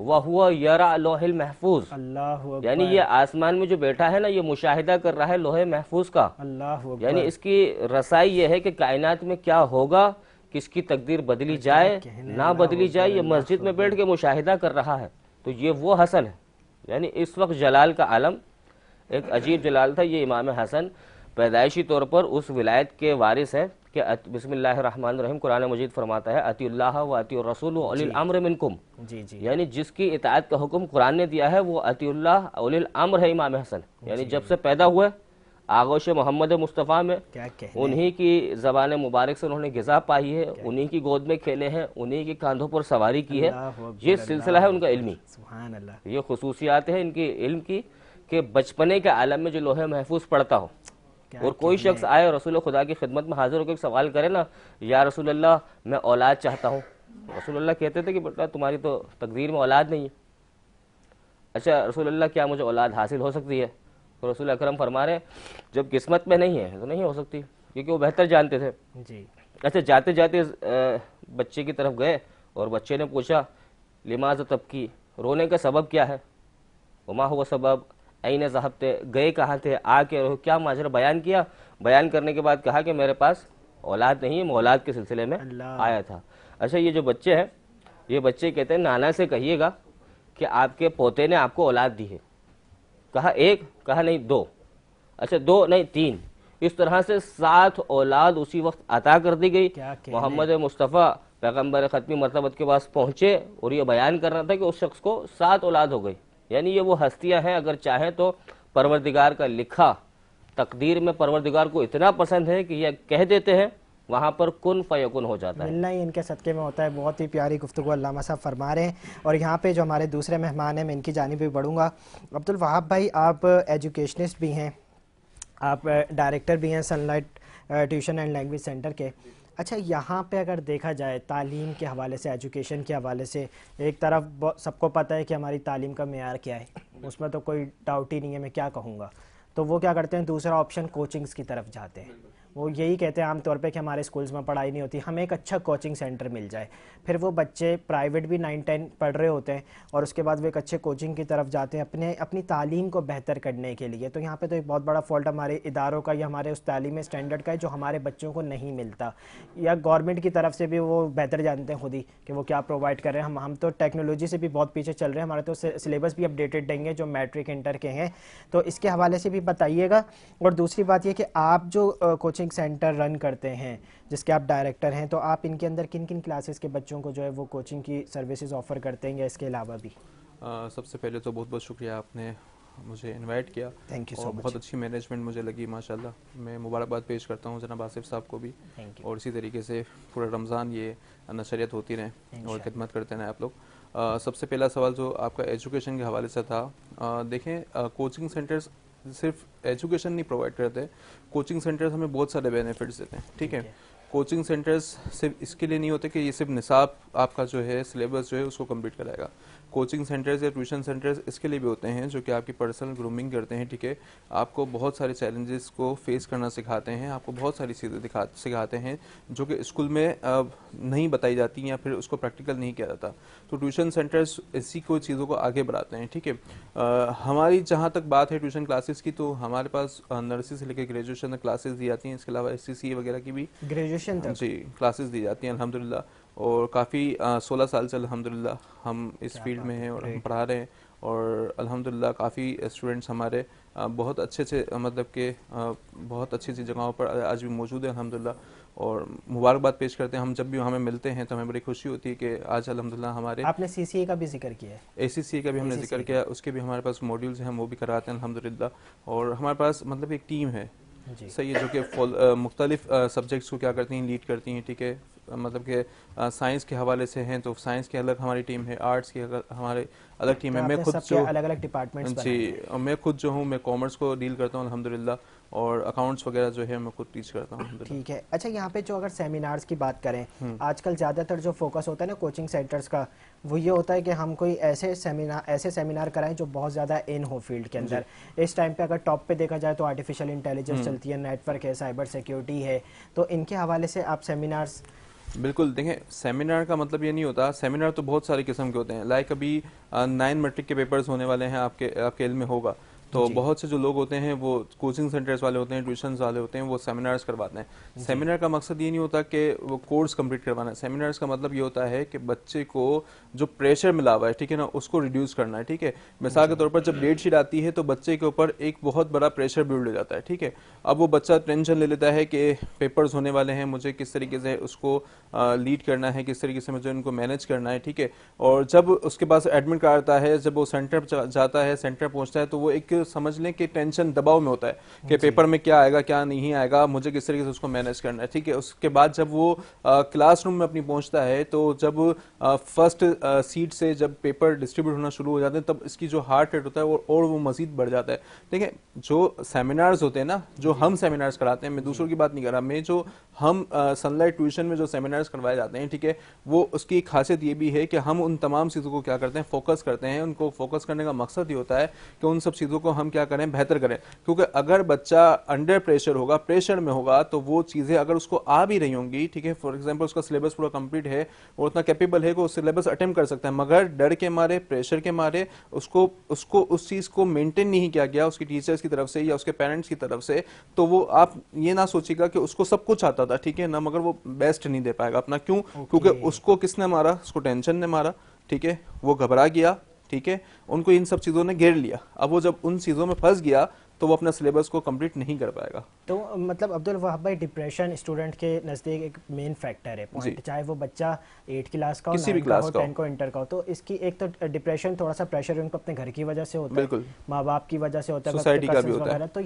وَهُوَ يَرَى لوح المحفوظ, اللہ اکبر. یعنی یہ آسمان میں جو بیٹھا ہے نا یہ مشاہدہ کر رہا ہے لوح محفوظ کا. اللہ اکبر. یعنی اس کی رسائی یہ ہے کہ کائنات میں کیا ہوگا, کس کی تقدیر بدلی جائے نہ بدلی جائے, یہ مسجد میں بیٹھ کے مشاہدہ کر رہا ہے. تو یہ وہ حسن ہے. یعنی اس وقت جلال کا عالم ایک عجیب جلال تھا. یہ امام حسن پیدائشی طور پر اس ولایت کے وارث ہیں کہ بسم اللہ الرحمن الرحیم قرآن مجید فرماتا ہے اطیعوا اللہ و اطیعوا الرسول و اولی الامر منکم. جی جی یعنی جس کی اطاعت کا حکم قرآن نے دیا ہے وہ اطیعوا اللہ اولی الامر ہے امام حسن. یعنی جب سے پیدا ہوئے آغوش محمد مصطفیٰ میں کیا کہنے. انہی کی زبان مبارک سے انہوں نے غذا پائی ہے, انہی کی گود میں کھیلے ہیں, انہی کے کاندھوں پر سواری کی ہے. یہ سلسلہ ہے ان کا علمی, سبحان اللہ. یہ خصوصیات ہیں ان کی علم کی کہ بچپنے کے عالم میں جو لوح محفوظ پڑھتا ہو. اور کوئی شخص آئے رسول خدا کی خدمت میں حاضر ہو کے ایک سوال کرے نا, یا رسول اللہ میں اولاد چاہتا ہوں. رسول اللہ کہتے تھے کہ بیٹا تمہاری تو تقدیر میں اولاد نہیں ہے. اچھا رسول اللہ کیا مجھے اولاد حاصل ہو سکتی ہے؟ تو رسول اکرم فرما رہے جب قسمت میں نہیں ہے تو نہیں ہو سکتی, کیونکہ وہ بہتر جانتے تھے. جی اچھا, جاتے جاتے بچے کی طرف گئے اور بچے نے پوچھا لماذا تبکی, رونے کا سبب کیا ہے؟ وما ہوا سبب, این ذہبتے, گئے کہاں تھے, آ کے رہو, کیا ماجرا بیان کیا. بیان کرنے کے بعد کہا کہ میرے پاس اولاد نہیں ہے, میں اولاد کے سلسلے میں آیا تھا. اچھا, یہ جو بچے ہیں یہ بچے کہتے ہیں نانا سے کہیے گا کہ آپ کے پوتے نے آپ کو اولاد دی ہے. کہا 1, کہا نہیں 2, اچھا 2 نہیں 3, اس طرح سے 7 اولاد اسی وقت عطا کر دی گئی. محمد مصطفیٰ پیغمبر ختمی مرتبت کے پاس پہنچے اور یہ بیان کرنا تھا کہ اس شخص کو 7 اولاد ہو گئی. یعنی یہ وہ ہستیاں ہیں اگر چاہیں تو پروردگار کا لکھا تقدیر میں پروردگار کو اتنا پسند ہے کہ یہ کہہ دیتے ہیں وہاں پر کن فیکن ہو جاتا ہے. ملنا ہی ان کے صدقے میں ہوتا ہے. بہت ہی پیاری گفتگو علامہ صاحب فرما رہے ہیں. اور یہاں پہ جو ہمارے دوسرے مہمان ہیں میں ان کی جانب بھی بڑھوں گا. عبدالوہاب بھائی, آپ ایجوکیشنسٹ بھی ہیں, آپ ڈائریکٹر بھی ہیں sun light tuition and language centre کے. اچھا, یہاں پہ اگر دیکھا جائے تعلیم کے حوالے سے, ایجوکیشن کے حوالے سے, ایک طرف سب کو پتہ ہے کہ ہماری تعلیم کا معیار کیا ہے, اس میں تو کوئی ڈاؤٹ ہی نہیں ہے, میں کیا کہوں گا. تو وہ کیا کرتے ہیں, دوسرا آپشن کوچنگز کی طرف جاتے ہیں. وہ یہی کہتے ہیں عام طور پہ کہ ہمارے اسکولز میں پڑھائی نہیں ہوتی, ہمیں ایک اچھا کوچنگ سینٹر مل جائے. پھر وہ بچے پرائیویٹ بھی 9-10 پڑھ رہے ہوتے ہیں اور اس کے بعد وہ ایک اچھے کوچنگ کی طرف جاتے ہیں اپنی تعلیم کو بہتر کرنے کے لیے. تو یہاں پہ تو ایک بہت بڑا فالٹ ہمارے اداروں کا یا ہمارے اس تعلیمی اسٹینڈرڈ کا ہے جو ہمارے بچوں کو نہیں ملتا, یا گورنمنٹ کی طرف سے بھی وہ بہتر جانتے ہیں خود ہی کہ وہ کیا پرووائڈ کر رہے ہیں. ہم تو ٹیکنالوجی سے بھی بہت پیچھے چل رہے ہیں, ہمارے تو سلیبس بھی اپڈیٹڈ دیں گے جو میٹرک انٹر کے ہیں, تو اس کے حوالے سے بھی بتائیے گا. اور دوسری بات یہ کہ آپ جو کوچنگ کوچنگ سینٹر رن کرتے ہیں جس کے آپ ڈائریکٹر ہیں, تو آپ ان کے اندر کن کن کلاسز کے بچوں کو جو ہے وہ کوچنگ کی سروسز آفر کرتے ہیں یا اس کے علاوہ بھی؟ سب سے پہلے تو بہت بہت شکریہ, آپ نے مجھے انوائٹ کیا. تھینک یو سو اور مچ. بہت اچھی مینجمنٹ مجھے لگی ماشاءاللہ. میں مبارکباد پیش کرتا ہوں جناب آصف صاحب کو بھی, اور اسی طریقے سے پورا رمضان یہ نشریت ہوتی رہیں اور خدمت کرتے رہیں آپ لوگ. سب سے پہلا سوال جو آپ کا ایجوکیشن کے حوالے سے تھا, دیکھیں کوچنگ سینٹرز صرف ایجوکیشن نہیں پرووائڈ کرتے, کوچنگ سینٹرز ہمیں بہت سارے بینیفٹس دیتے ہیں. ٹھیک ہے, کوچنگ سینٹرز صرف اس کے لیے نہیں ہوتے کہ یہ صرف نصاب آپ کا جو ہے سلیبس جو ہے اس کو کمپلیٹ کرائے گا. کوچنگ سینٹرز یا ٹیوشن سینٹرز اس کے لیے بھی ہوتے ہیں جو کہ آپ کی پرسنل گرومنگ کرتے ہیں. ٹھیک ہے, آپ کو بہت سارے چیلنجز کو فیس کرنا سکھاتے ہیں, آپ کو بہت ساری چیزیں سکھاتے ہیں جو کہ اسکول میں نہیں بتائی جاتی یا پھر اس کو پریکٹیکل نہیں کیا جاتا. تو ٹیوشن سینٹرز اسی کو چیزوں کو آگے بڑھاتے ہیں. ٹھیک ہے, ہماری جہاں تک بات ہے ٹیوشن کلاسز کی, تو ہمارے پاس نرسری سے لے کے گریجویشن تک کلاسز دی جاتی ہیں. اس کے علاوہ SCCA وغیرہ کی بھی گریجویشن جی کلاسز دی جاتی ہیں الحمدللہ. اور کافی 16 سال سے الحمدللہ ہم اس فیلڈ میں ہیں اور ہم پڑھا رہے ہیں, اور الحمدللہ کافی اسٹوڈنٹس ہمارے بہت اچھے مطلب کہ بہت اچھی جگہوں پر آج بھی موجود ہیں الحمدللہ. اور مبارکباد پیش کرتے ہیں. ہم جب بھی ہمیں ملتے ہیں تو ہمیں بڑی خوشی ہوتی ہے کہ آج الحمدللہ ہمارے آپ نے CCA کا بھی ذکر کیا ہے, ACCA کا بھی ہم نے ذکر کیا, اس کے بھی ہمارے پاس موڈیولز ہیں, ہم وہ بھی کراتے ہیں الحمدللہ. اور ہمارے پاس مطلب ایک ٹیم ہے صحیح ہے جو کہ مختلف سبجیکٹس کو کیا کرتی ہیں, لیڈ کرتی ہیں. ٹھیک ہے, مطلب کہ سائنس کے حوالے سے ہیں تو سائنس کی الگ ہماری ٹیم ہے, آرٹس کی ہمارے الگ ٹیم ہے. میں خود جو الگ الگ ڈپارٹمنٹس جی میں خود جو ہوں میں کامرس کو ڈیل کرتا ہوں الحمدللہ, اور اکاؤنٹس وغیرہ جو ہے میں خود ٹیچ کرتا ہوں. ٹھیک ہے. اچھا, یہاں پہ جو اگر سیمینارز کی بات کریں, آج کل زیادہ تر جو فوکس ہوتا ہے نا کوچنگ سینٹرز کا, وہ یہ ہوتا ہے کہ ہم کوئی ایسے سیمینار کرائیں جو بہت زیادہ ان ہو فیلڈ کے اندر. اس ٹائم پہ اگر ٹاپ پہ دیکھا جائے تو آرٹیفیشیل انٹیلیجنس چلتی ہے, نیٹ ورک ہے, سائبر سیکیورٹی ہے, تو ان کے حوالے سے آپ سیمینارز. بالکل, دیکھیں سیمینار کا مطلب یہ نہیں ہوتا, سیمینار تو بہت سارے قسم کے ہوتے ہیں. لائک ابھی 9 میٹرک کے پیپرز ہونے والے ہیں, آپ کے علم میں ہوگا, تو بہت سے جو لوگ ہوتے ہیں وہ کوچنگ سینٹرز والے ہوتے ہیں, ٹیوشنز والے ہوتے ہیں, وہ سیمینارز کرواتے ہیں. سیمینار کا مقصد یہ نہیں ہوتا کہ وہ کورس کمپلیٹ کروانا ہے. سیمینارز کا مطلب یہ ہوتا ہے کہ بچے کو جو پریشر ملا ہوا ہے, ٹھیک ہے نا, اس کو ریڈیوس کرنا ہے. ٹھیک ہے, مثال کے طور پر جب ڈیٹ شیٹ آتی ہے تو بچے کے اوپر ایک بہت بڑا پریشر بلڈ ہو جاتا ہے. ٹھیک ہے, اب وہ بچہ ٹینشن لے لیتا ہے کہ پیپرز ہونے والے ہیں, مجھے کس طریقے سے اس کو لیڈ کرنا ہے, کس طریقے سے مجھے ان کو مینیج کرنا ہے. ٹھیک ہے, اور جب اس کے پاس ایڈمٹ کارڈ آتا ہے, جب وہ سینٹر جاتا ہے, سینٹر پہنچتا ہے, تو وہ ایک سمجھ لیں کہ ٹینشن دباؤ میں ہوتا ہے کہ پیپر میں کیا آئے گا کیا نہیں آئے گا, مجھے کس طریقے سے اس کو مینیج کرنا ہے. ٹھیک ہے, اس کے بعد جب وہ کلاس روم میں اپنی پہنچتا ہے, تو جب فرسٹ سیٹ سے جب پیپر ڈسٹریبیوٹ ہونا شروع ہو جاتے ہیں, تب اس کی جو ہارٹ ریٹ ہوتا ہے اور وہ مزید بڑھ جاتا ہے. دیکھیں جو سیمینارز ہوتے ہیں نا, جو ہم سیمینارز کراتے ہیں, میں دوسروں کی بات نہیں کر رہا, میں جو ہم سن لائٹ ٹیوشن میں جو سیمینارز کروائے جاتے ہیں, ٹھیک ہے, وہ اس کی ایک خاصیت یہ بھی ہے کہ ہم ان تمام چیزوں کو کیا کرتے ہیں, فوکس کرتے ہیں. ان کو فوکس کرنے کا مقصد یہ ہوتا ہے کہ ان سب چیزوں کو ہم کیا کریں, بہتر کریں. کیونکہ اگر بچہ انڈر پریشر ہوگا, پریشر میں ہوگا, تو وہ چیزیں اگر اس کو آ بھی رہی ہوں گی, ٹھیک ہے, فار ایگزامپل اس کا سلیبس پورا کمپلیٹ ہے اور اتنا کیپیبل ہے کہ وہ سلیبس اٹیمپٹ کر سکتا ہے, مگر ڈر کے مارے, پریشر کے مارے اس کو اس چیز کو مینٹین نہیں کیا گیا اس کی ٹیچرز کی طرف سے یا اس کے پیرنٹس کی طرف سے, تو وہ آپ یہ نہ سوچیے گا کہ اس کو سب کچھ آتا تھا, ٹھیک ہے نا, مگر وہ بیسٹ نہیں دے پائے گا اپنا. کیوں؟ کیونکہ اس کو کس نے مارا, اس کو ٹینشن نے مارا. ٹھیک ہے, وہ گھبرا گیا. ٹھیک ہے, ان کو ان سب چیزوں نے گھیر لیا. اب وہ جب ان چیزوں میں پھنس گیا تو وہ اپنا سلیبس کو کمپلیٹ نہیں کر پائے گا. تو مطلب عبدالوہاب بھائی, ڈپریشن اسٹوڈنٹ کے نزدیک ایک مین فیکٹر ہے, پوائنٹ, چاہے وہ بچہ 8 کلاس کا ہو, 9 کا ہو, 10 کو انٹر کا ہو. تو اس کی ایک تو ڈپریشن, تھوڑا سا پریشر ان کو اپنے گھر کی وجہ سے ہوتا ہے, ماں باپ کی وجہ سے ہوتا ہے, سوسائٹی کا بھی ہوتا ہے. تو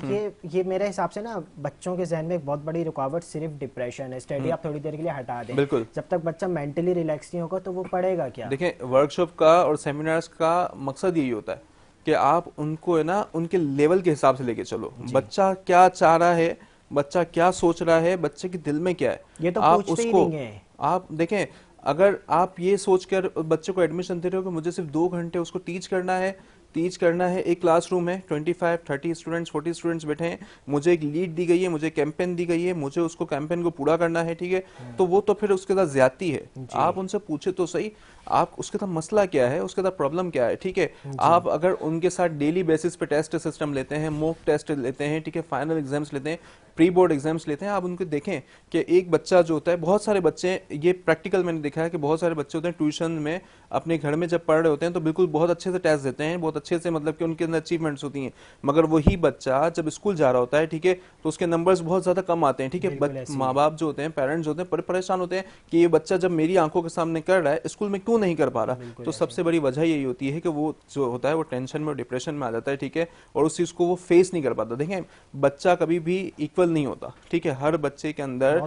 یہ میرے حساب سے نا بچوں کے ذہن میں ایک بہت بڑی رکاوٹ صرف ڈپریشن ہے. اسٹڈی آپ تھوڑی دیر کے لیے ہٹا دیں, جب تک بچہ مینٹلی ریلیکس نہیں ہوگا تو وہ پڑھے گا کیا. دیکھیں ورک شاپ کا اور سیمینارز کا مقصد یہی ہوتا ہے کہ آپ ان کو ہے نا ان کے لیول کے حساب سے لے کے چلو. بچہ کیا چاہ رہا ہے, بچہ کیا سوچ رہا ہے, بچے کے دل میں کیا ہے, یہ تو آپ پوچھتے اس ہی کو نہیں ہیں. آپ دیکھیں, اگر آپ یہ سوچ کر بچے کو ایڈمیشن دے رہے ہو کہ مجھے صرف 2 گھنٹے اس کو ٹیچ کرنا ہے, ایک کلاس روم ہے, 25-30 اسٹوڈنٹس, 40 اسٹوڈنٹس بیٹھے ہیں, مجھے ایک لیڈ دی گئی ہے, مجھے کیمپین دی گئی ہے, مجھے اس کو کیمپین کو پورا کرنا ہے. ٹھیک ہے, تو وہ تو پھر اس کے ساتھ زیادتی ہے. آپ ان سے پوچھے تو صحیح, آپ اس کے ساتھ مسئلہ کیا ہے, اس کے ساتھ پرابلم کیا ہے. ٹھیک ہے, آپ اگر ان کے ساتھ ڈیلی بیسس پہ ٹیسٹ سسٹم لیتے ہیں, موک ٹیسٹ لیتے ہیں, ٹھیک ہے, فائنل ایگزامس لیتے ہیں, پری بورڈ ایگزامس لیتے ہیں, آپ ان کو دیکھیں کہ ایک بچہ جو ہوتا ہے, بہت سارے بچے, یہ پریکٹیکل میں نے دیکھا ہے کہ بہت سارے بچے ہوتے ہیں ٹیوشن میں اپنے گھر میں جب پڑھ رہے ہوتے ہیں تو بالکل بہت اچھے سے ٹیسٹ دیتے ہیں, بہت اچھے سے مطلب کہ ان کے اندر اچیومنٹس ہوتی ہیں, مگر وہی بچہ جب اسکول جا رہا ہوتا ہے, ٹھیک ہے, تو اس کے نمبرز بہت زیادہ کم آتے ہیں, ٹھیک ہے. ماں باپ جو ہوتے ہیں, پیرنٹس ہوتے ہیں, پریشان ہوتے ہیں کہ یہ بچہ جب میری آنکھوں کے سامنے کر رہا ہے اسکول میں کیوں نہیں کر پا رہا. تو سب سے بڑی وجہ یہی ہوتی ہے کہ وہ جو ہوتا ہے وہ ٹینشن میں, ڈپریشن میں آ جاتا ہے, ٹھیک ہے, اور اس چیز کو وہ فیس نہیں کر پاتا. دیکھیں بچہ کبھی بھی ایکول نہیں ہوتا, ٹھیک ہے, ہر بچے کے اندر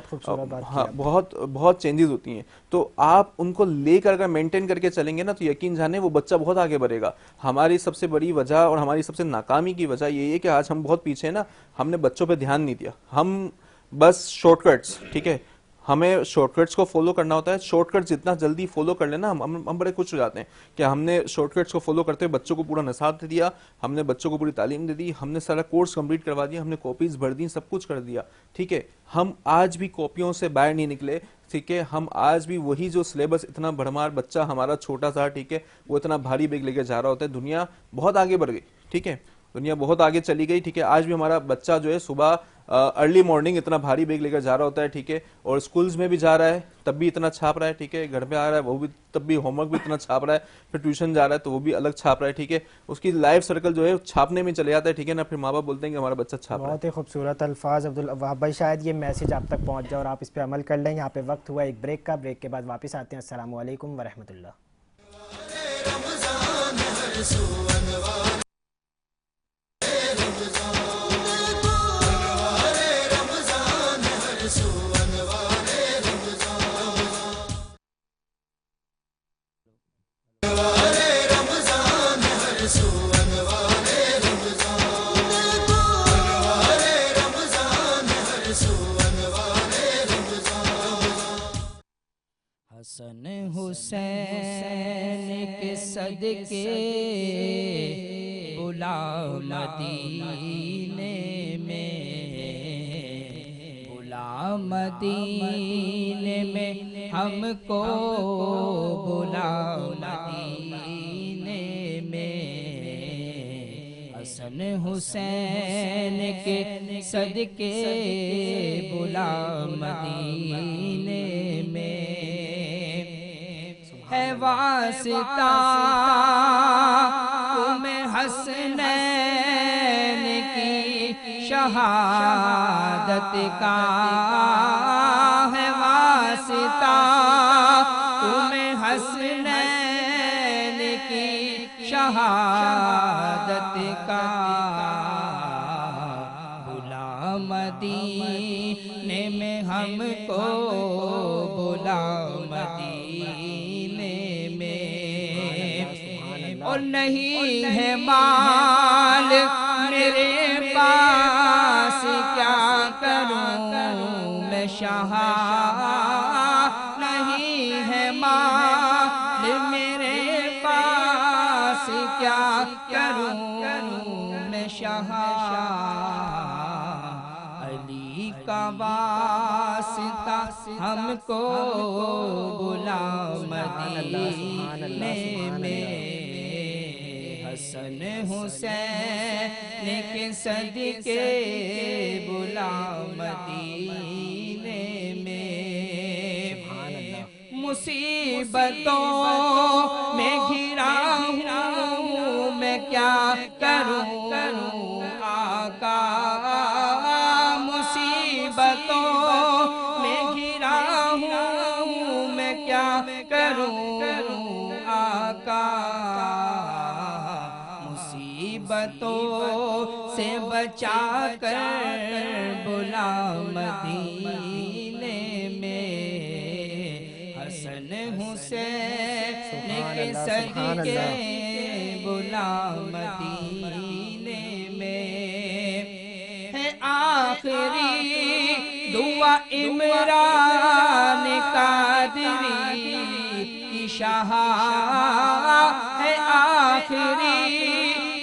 بہت بہت چینجز ہوتی ہیں. تو آپ ان کو لے کر اگر مینٹین کر کے چلیں گے نا تو یقین جانے وہ بچہ بہت آگے بڑھے گا. ہماری سب سے بڑی وجہ اور ہماری سب سے ناکامی کی وجہ یہی ہے کہ آج ہم بہت پیچھے ہیں نا, ہم نے بچوں پہ دھیان نہیں دیا. ہم بس شارٹ کٹس, ٹھیک ہے, ہمیں شارٹ کٹس کو فالو کرنا ہوتا ہے. شارٹ کٹس جتنا جلدی فالو کر لینا ہم بڑے خوش ہو جاتے ہیں کہ ہم نے شارٹ کٹس کو فالو کرتے ہوئے بچوں کو پورا نصاب دے دیا, ہم نے بچوں کو پوری تعلیم دے دی, ہم نے سارا کورس کمپلیٹ کروا دیا, ہم نے کاپیز بھر دی, سب کچھ کر دیا, ٹھیک ہے. ہم آج بھی کاپیوں سے باہر نہیں نکلے, ٹھیک ہے. ہم آج بھی وہی جو سلیبس, اتنا بھرمار بچہ ہمارا چھوٹا سا, ٹھیک ہے, وہ اتنا بھاری بیگ لے کے جا رہا ہوتا ہے. دنیا بہت آگے بڑھ گئی, ٹھیک ہے, دنیا بہت آگے چلی گئی, ٹھیک ہے. آج بھی ہمارا بچہ جو ہے صبح ارلی مارننگ اتنا بھاری بیگ لے کر جا رہا ہوتا ہے, ٹھیک ہے, اور اسکولز میں بھی جا رہا ہے تب بھی اتنا چھاپ رہا ہے, ٹھیک ہے, گھر پہ آ رہا ہے وہ بھی تب بھی ہوم ورک بھی اتنا چھاپ رہا ہے, پھر ٹیوشن جا رہا ہے تو وہ بھی الگ چھاپ رہا ہے, ٹھیک ہے. اس کی لائف سرکل جو ہے چھاپنے میں چلے جاتا ہے, ٹھیک ہے نا. پھر ماں باپ بولتے ہیں کہ ہمارا بچہ چھاپ رہا ہے. بہت ہی خوبصورت الفاظ عبدالوہاب بھائی, شاید یہ میسج آپ تک پہنچ جائے اور آپ اس پہ عمل کر لیں. یہاں پہ وقت ہوا ایک بریک کا, بریک کے بعد واپس آتے ہیں. السلام علیکم ورحمۃ اللہ. حسن حسین کے صدقے بلا مدینے میں, بلا مدینے میں ہم کو, بلا مدینے میں. حسن حسین کے صدقے بلا مدینے میں. ہے واسطہ تمہیں حسنین کی شہادت کا, ہے واسطہ تمہیں حسنین کی شہادت کا. بلا مدینے میں ہم کو, بلا مدینے میں. اور نہیں ہے مال میرے پاس, کیا کروں میں شاہ, نہیں ہے مال میرے پاس, کیا کروں میں شاہ. علی کا واسطہ ہم کو, بلا مدینے میں. حسن حسین کے صدقے بلا مدینے میں. مصیبتوں میں گھرا ہوں میں, کیا کروں آقا. مصیبتوں میں گھرا ہوں میں, کیا کروں آقا. مصیبتوں سے بچا کر بلا مدینے میں. حسن حسین کے صدقے بلا مدینے میں. ہے آخری دعا عمران قادری کی شاہ, ہے آخری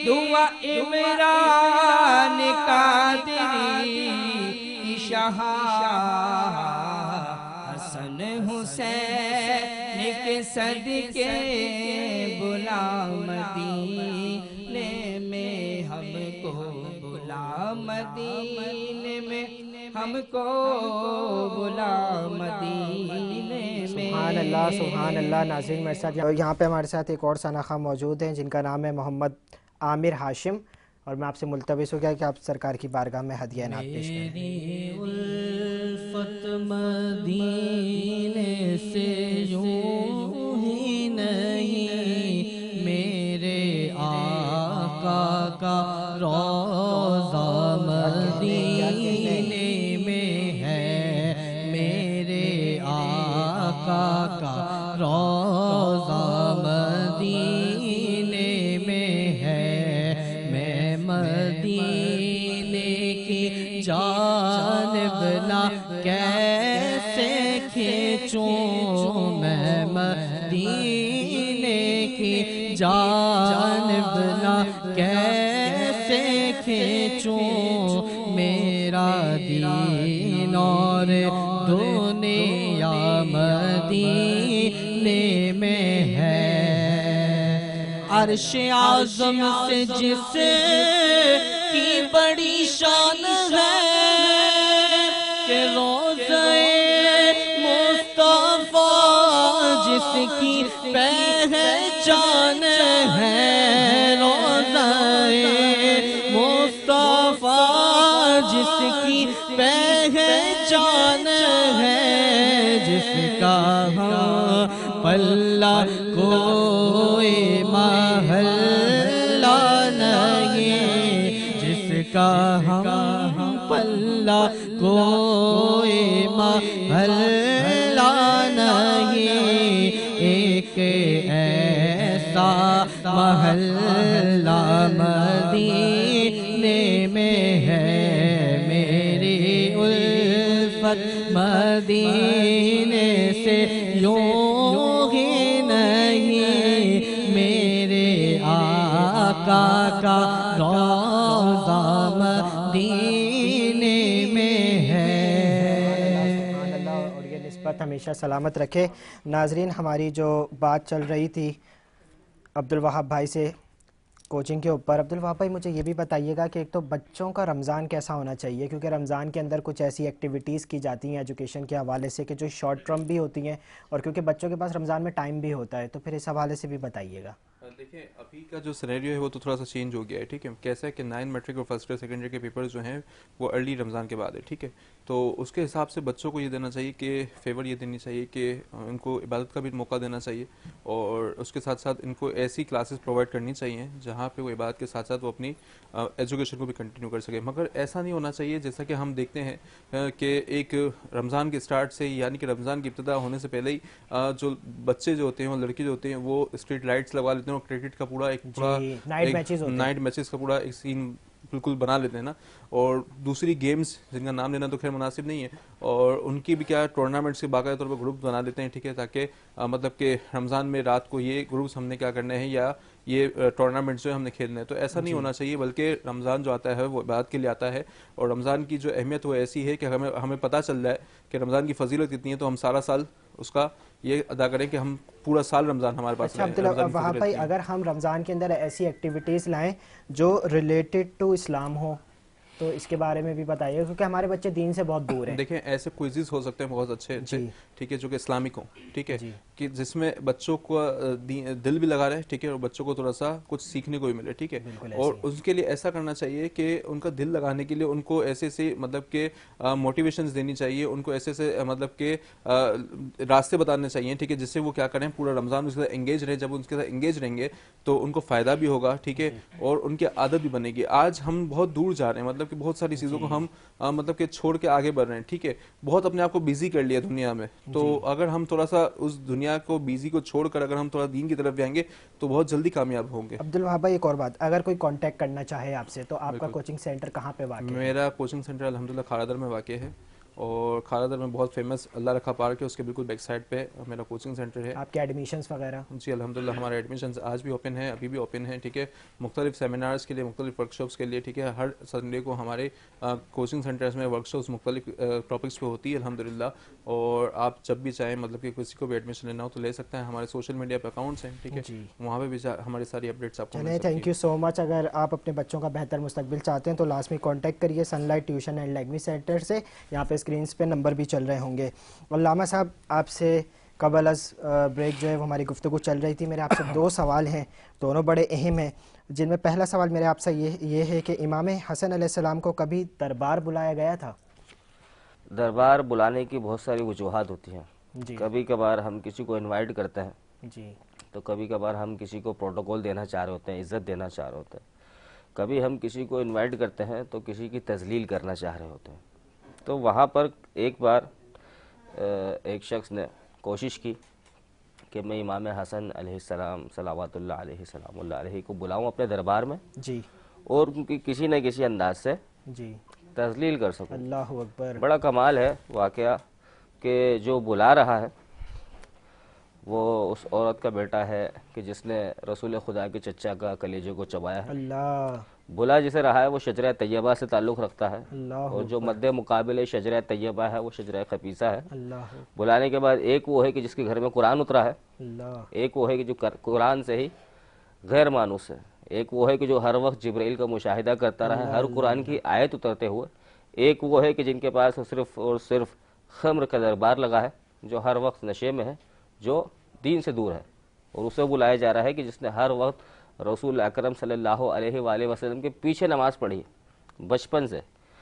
دعا عمران قادری کی شاہ. حسن حسین کے صدقے بلا مدینے میں ہم کو, بلا مدینے میں ہم کو, بلا مدینے میں. سبحان اللہ. ناظرین میرے ساتھ یہاں پہ ہمارے ساتھ ایک اور ثنا خواہ موجود ہیں جن کا نام ہے محمد عامر ہاشم, اور میں آپ سے ملتمس ہو گیا کہ آپ سرکار کی بارگاہ میں ہدیہ نعت پیش کریں. میری الفت مدینے سے یوں ہی نہیں, میرے آقا کا روضہ مدینے میں ہے, میرے آقا کا روضہ مدینے میں ہے, میں مدینے کی جانب نہ کیسے کھینچوں, میں مدینے کی جانب نہ کیسے کھینچوں, میرا دین اور دنیا مدینے میں ہے. عرش اعظم سے جس کی بڑی شان ہے کہ روضہ مصطفیٰ جس کی پہچان ہے, روضہ مصطفیٰ جس کی پہچان ہے, جس کا پلہ کوئی محلہ نہیں, جس کا ہم پلہ کوئی محلہ نہیں, ایک ایسا محلہ مدینے میں ہے, میری الفت مدینے سے یوں ہی نہیں, میرے آقا کا روضہ مدینے میں ہے. سبحان اللہ, اور یہ نسبت ہمیشہ سلامت رکھے. ناظرین ہماری جو بات چل رہی تھی عبدالوہاب بھائی سے کوچنگ کے اوپر. عبدالوہاب بھائی مجھے یہ بھی بتائیے گا کہ ایک تو بچوں کا رمضان کیسا ہونا چاہیے, کیونکہ رمضان کے اندر کچھ ایسی ایکٹیویٹیز کی جاتی ہیں ایجوکیشن کے حوالے سے کہ جو شارٹ ٹرم بھی ہوتی ہیں, اور کیونکہ بچوں کے پاس رمضان میں ٹائم بھی ہوتا ہے, تو پھر اس حوالے سے بھی بتائیے گا. دیکھیں ابھی کا جو سینیریو ہے وہ تو تھوڑا سا چینج ہو گیا ہے, ٹھیک ہے. کیسا ہے کہ 9 میٹرک اور فرسٹ ایئر سیکنڈ ایئر کے پیپر جو ہیں وہ ارلی رمضان کے بعد ہے, ٹھیک ہے. تو اس کے حساب سے بچوں کو یہ دینا چاہیے کہ فیور یہ دینی چاہیے کہ ان کو عبادت کا بھی موقع دینا چاہیے, اور اس کے ساتھ ساتھ ان کو ایسی کلاسز پرووائڈ کرنی چاہیے جہاں پہ وہ عبادت کے ساتھ ساتھ وہ اپنی ایجوکیشن کو بھی کنٹینیو کر سکے. مگر ایسا نہیں ہونا چاہیے جیسا کہ ہم دیکھتے ہیں کہ ایک رمضان کے سٹارٹ سے, یعنی کہ رمضان کی ابتدا ہونے سے پہلے ہی جو بچے جو ہوتے ہیں, وہ لڑکے جو ہوتے ہیں, وہ اسٹریٹ لائٹس لگوا لیتے ہیں اور کرکٹ کا پورا نائٹ میچز کا پورا ایک سین بالکل بنا لیتے ہیں نا. اور دوسری گیمز جن کا نام لینا تو خیر مناسب نہیں ہے, اور ان کی بھی کیا ٹورنامنٹس کے باقاعدہ طور پر گروپ بنا لیتے ہیں, ٹھیک ہے, تاکہ مطلب کہ رمضان میں رات کو یہ گروپس ہم نے کیا کرنے ہیں یا یہ ٹورنامنٹس جو ہم نے کھیلنے ہیں. تو ایسا نہیں ہونا چاہیے, بلکہ رمضان جو آتا ہے وہ عبادت کے لیے آتا ہے, اور رمضان کی جو اہمیت وہ ایسی ہے کہ ہمیں پتہ چل رہا ہے کہ رمضان کی فضیلت کتنی ہے, تو ہم سارا سال اس کا یہ ادا کریں کہ ہم پورا سال رمضان ہمارے پاس. اچھا عبدالوہاب بھائی, اگر ہم رمضان کے اندر ایسی ایکٹیویٹیز لائیں جو ریلیٹڈ ٹو اسلام ہو تو اس کے بارے میں بھی بتائیے, کیونکہ ہمارے بچے دین سے بہت دور ہیں. دیکھیں ایسے کوئزز ہو سکتے ہیں بہت اچھے ٹھیک ہے, جو کہ اسلامک ہوں, ٹھیک ہے, کہ جس میں بچوں کو دل بھی لگا رہے, ٹھیک ہے, اور بچوں کو تھوڑا سا کچھ سیکھنے کو بھی ملے, ٹھیک ہے. اور اس کے لیے ایسا کرنا چاہیے کہ ان کا دل لگانے کے لیے ان کو ایسے ایسے مطلب کہ موٹیویشنز دینی چاہیے, ان کو ایسے ایسے مطلب کہ راستے بتانے چاہیے, ٹھیک ہے, جس سے وہ کیا کریں پورا رمضان اس کے ساتھ انگیج رہیں. جب ان کے ساتھ انگیج رہیں گے تو ان کو فائدہ بھی ہوگا, ٹھیک ہے, اور ان کی عادت بھی بنے گی. آج ہم بہت دور جا رہے ہیں, مطلب کہ بہت ساری چیزوں کو ہم مطلب کہ چھوڑ کے آگے بڑھ رہے ہیں, ٹھیک ہے, بہت اپنے آپ کو بیزی کر لیا دنیا میں. تو اگر ہم تھوڑا سا اس دنیا کو بیزی کو چھوڑ کر اگر ہم تھوڑا دین کی طرف جائیں گے تو بہت جلدی کامیاب ہوں گے. عبدالوہاب بھائی ایک اور بات, اگر کوئی کانٹیکٹ کرنا چاہے آپ سے تو آپ کا کوچنگ سینٹر کہاں پہ واقع ہے؟ میرا کوچنگ سینٹر الحمدللہ کھارادر میں واقع ہے, اور کھارادر میں بہت فیمس اللہ رکھا پارک ہے, اس کے بالکل بیک سائڈ پہ میرا کوچنگ سینٹر ہے. آپ کے ایڈمیشنز وغیرہ؟ جی الحمدللہ ہمارے ایڈمیشنز آج بھی اوپن ہیں, ابھی بھی اوپن ہیں, ٹھیک ہے, مختلف سیمینارز کے لیے, مختلف ورکشاپس کے لیے, ٹھیک ہے. ہر سنڈے کو ہمارے کوچنگ سینٹرز میں ورکشاپس مختلف ٹاپکس پہ ہوتی ہے الحمدللہ, اور آپ جب بھی چاہیں مطلب کہ کسی کو بھی ایڈمیشن لینا ہو تو لے سکتے ہیں. ہمارے سوشل میڈیا پہ اکاؤنٹس ہیں, ٹھیک ہے, وہاں پہ بھی ہماری ساری اپڈیٹس آپ کو مل سکتی ہیں. تھینک یو سو مچ. اگر آپ اپنے بچوں کا بہتر مستقبل چاہتے ہیں تو لازمی کانٹیکٹ کریے sun light tuition and language centre سے. یہاں پہ اسکرینس پہ نمبر بھی چل رہے ہوں گے. علامہ صاحب آپ سے قبل از بریک جو ہے وہ ہماری گفتگو چل رہی تھی. میرے آپ سے 2 سوال ہیں, دونوں بڑے اہم ہیں, جن میں پہلا سوال میرے آپ سے یہ ہے کہ امام حسن علیہ السلام کو کبھی دربار بلایا گیا تھا؟ دربار بلانے کی بہت ساری وجوہات ہوتی ہیں. جی کبھی کبھار ہم کسی کو انوائٹ کرتے ہیں, جی تو کبھی کبھار ہم کسی کو پروٹوکول دینا چاہ رہے ہوتے ہیں, عزت دینا چاہ رہے ہوتے ہیں. کبھی ہم کسی کو انوائٹ کرتے ہیں تو کسی کی تذلیل کرنا چاہ رہے ہوتے ہیں. تو وہاں پر ایک بار ایک شخص نے کوشش کی کہ میں امام حسن علیہ السلام صلوات اللہ علیہ سلام اللہ علیہ کو بلاؤں اپنے دربار میں, جی اور ان کی کسی نہ کسی انداز سے جی تذلیل کر سکوں. اللہ اکبر. بڑا کمال ہے واقعہ کہ جو بلا رہا ہے وہ اس عورت کا بیٹا ہے کہ جس نے رسول خدا کے چچا کا کلیجے کو چبایا ہے. اللہ بلا جسے رہا ہے وہ شجرہ طیبہ سے تعلق رکھتا ہے, اللہ اور جو مد مقابل شجرہ طیبہ ہے وہ شجرہ خبیثہ ہے. اللہ بلانے کے بعد ایک وہ ہے کہ جس کے گھر میں قرآن اترا ہے, اللہ ایک وہ ہے کہ جو قرآن سے ہی غیر مانوس ہے, ایک وہ ہے کہ جو ہر وقت جبرائیل کا مشاہدہ کرتا رہا ہے ہر قرآن کی آیت اترتے ہوئے, ایک وہ ہے کہ جن کے پاس صرف اور صرف خمر کا دربار لگا ہے, جو ہر وقت نشے میں ہے, جو دین سے دور ہے, اور اسے بلایا جا رہا ہے کہ جس نے ہر وقت رسول اکرم صلی اللہ علیہ وآلہ وسلم کے پیچھے نماز پڑھی ہے بچپن سے.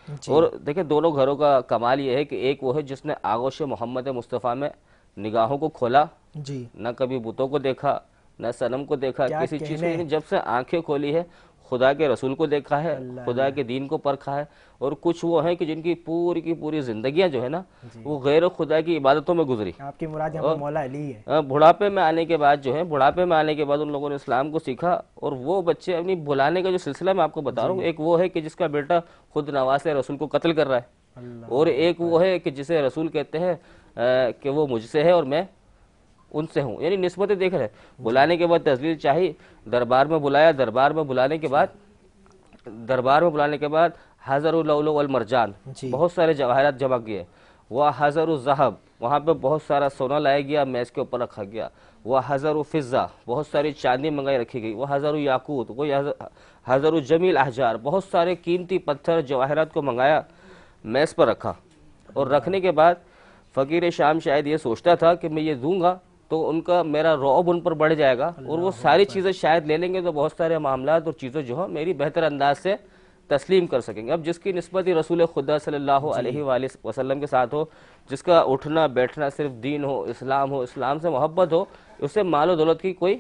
اور دیکھیں دونوں گھروں کا کمال یہ ہے کہ ایک وہ ہے جس نے آغوش محمد مصطفیٰ میں نگاہوں کو کھولا, جی نہ کبھی بتوں کو دیکھا نہ صنم کو دیکھا, کیا کسی چیز کہنے. کو, جب سے آنکھیں کھولی ہے خدا کے رسول کو دیکھا ہے, خدا کے دین کو پرکھا ہے. اور کچھ وہ ہیں کہ جن کی پوری زندگیاں جو ہے نا وہ غیر خدا کی عبادتوں میں گزری. آپ کی مراد یہاں پر مولا علی ہے. بڑھاپے میں آنے کے بعد جو ہے بڑھاپے میں آنے کے بعد ان لوگوں نے اسلام کو سیکھا, اور وہ بچے اپنی بلانے کا جو سلسلہ میں آپ کو بتا رہا ہوں, ایک وہ ہے کہ جس کا بیٹا خود نواز رسول کو قتل کر رہا ہے, اور ایک وہ ہے کہ جسے رسول کہتے ہیں کہ وہ مجھ سے ہے اور میں ان سے ہوں, یعنی نسبتیں دیکھ رہے. بلانے کے بعد تذلیل چاہی, دربار میں بلایا, دربار میں بلانے کے بعد حضر اللؤلؤ والمرجان, بہت سارے جواہرات جمع کیے. وہ حضر الذہب, وہاں پہ بہت سارا سونا لایا گیا, میز کے اوپر رکھا گیا. وہ حضر الفضہ, بہت ساری چاندی منگائی رکھی گئی. وہ حضر یاقوت, وہ حضر الجمیل احجار, بہت سارے قیمتی پتھر جواہرات کو منگایا, میز پر رکھا. اور رکھنے کے بعد فقیر شام شاید یہ سوچتا تھا کہ میں یہ دوں گا تو ان کا میرا رعب ان پر بڑھ جائے گا, اور وہ ساری چیزیں شاید لے لیں گے تو بہت سارے معاملات اور چیزیں جو ہیں میری بہتر انداز سے تسلیم کر سکیں گے. اب جس کی نسبت ہی رسول خدا صلی اللہ علیہ وآلہ وسلم کے ساتھ ہو, جس کا اٹھنا بیٹھنا صرف دین ہو, اسلام سے محبت ہو, اس سے مال و دولت کی کوئی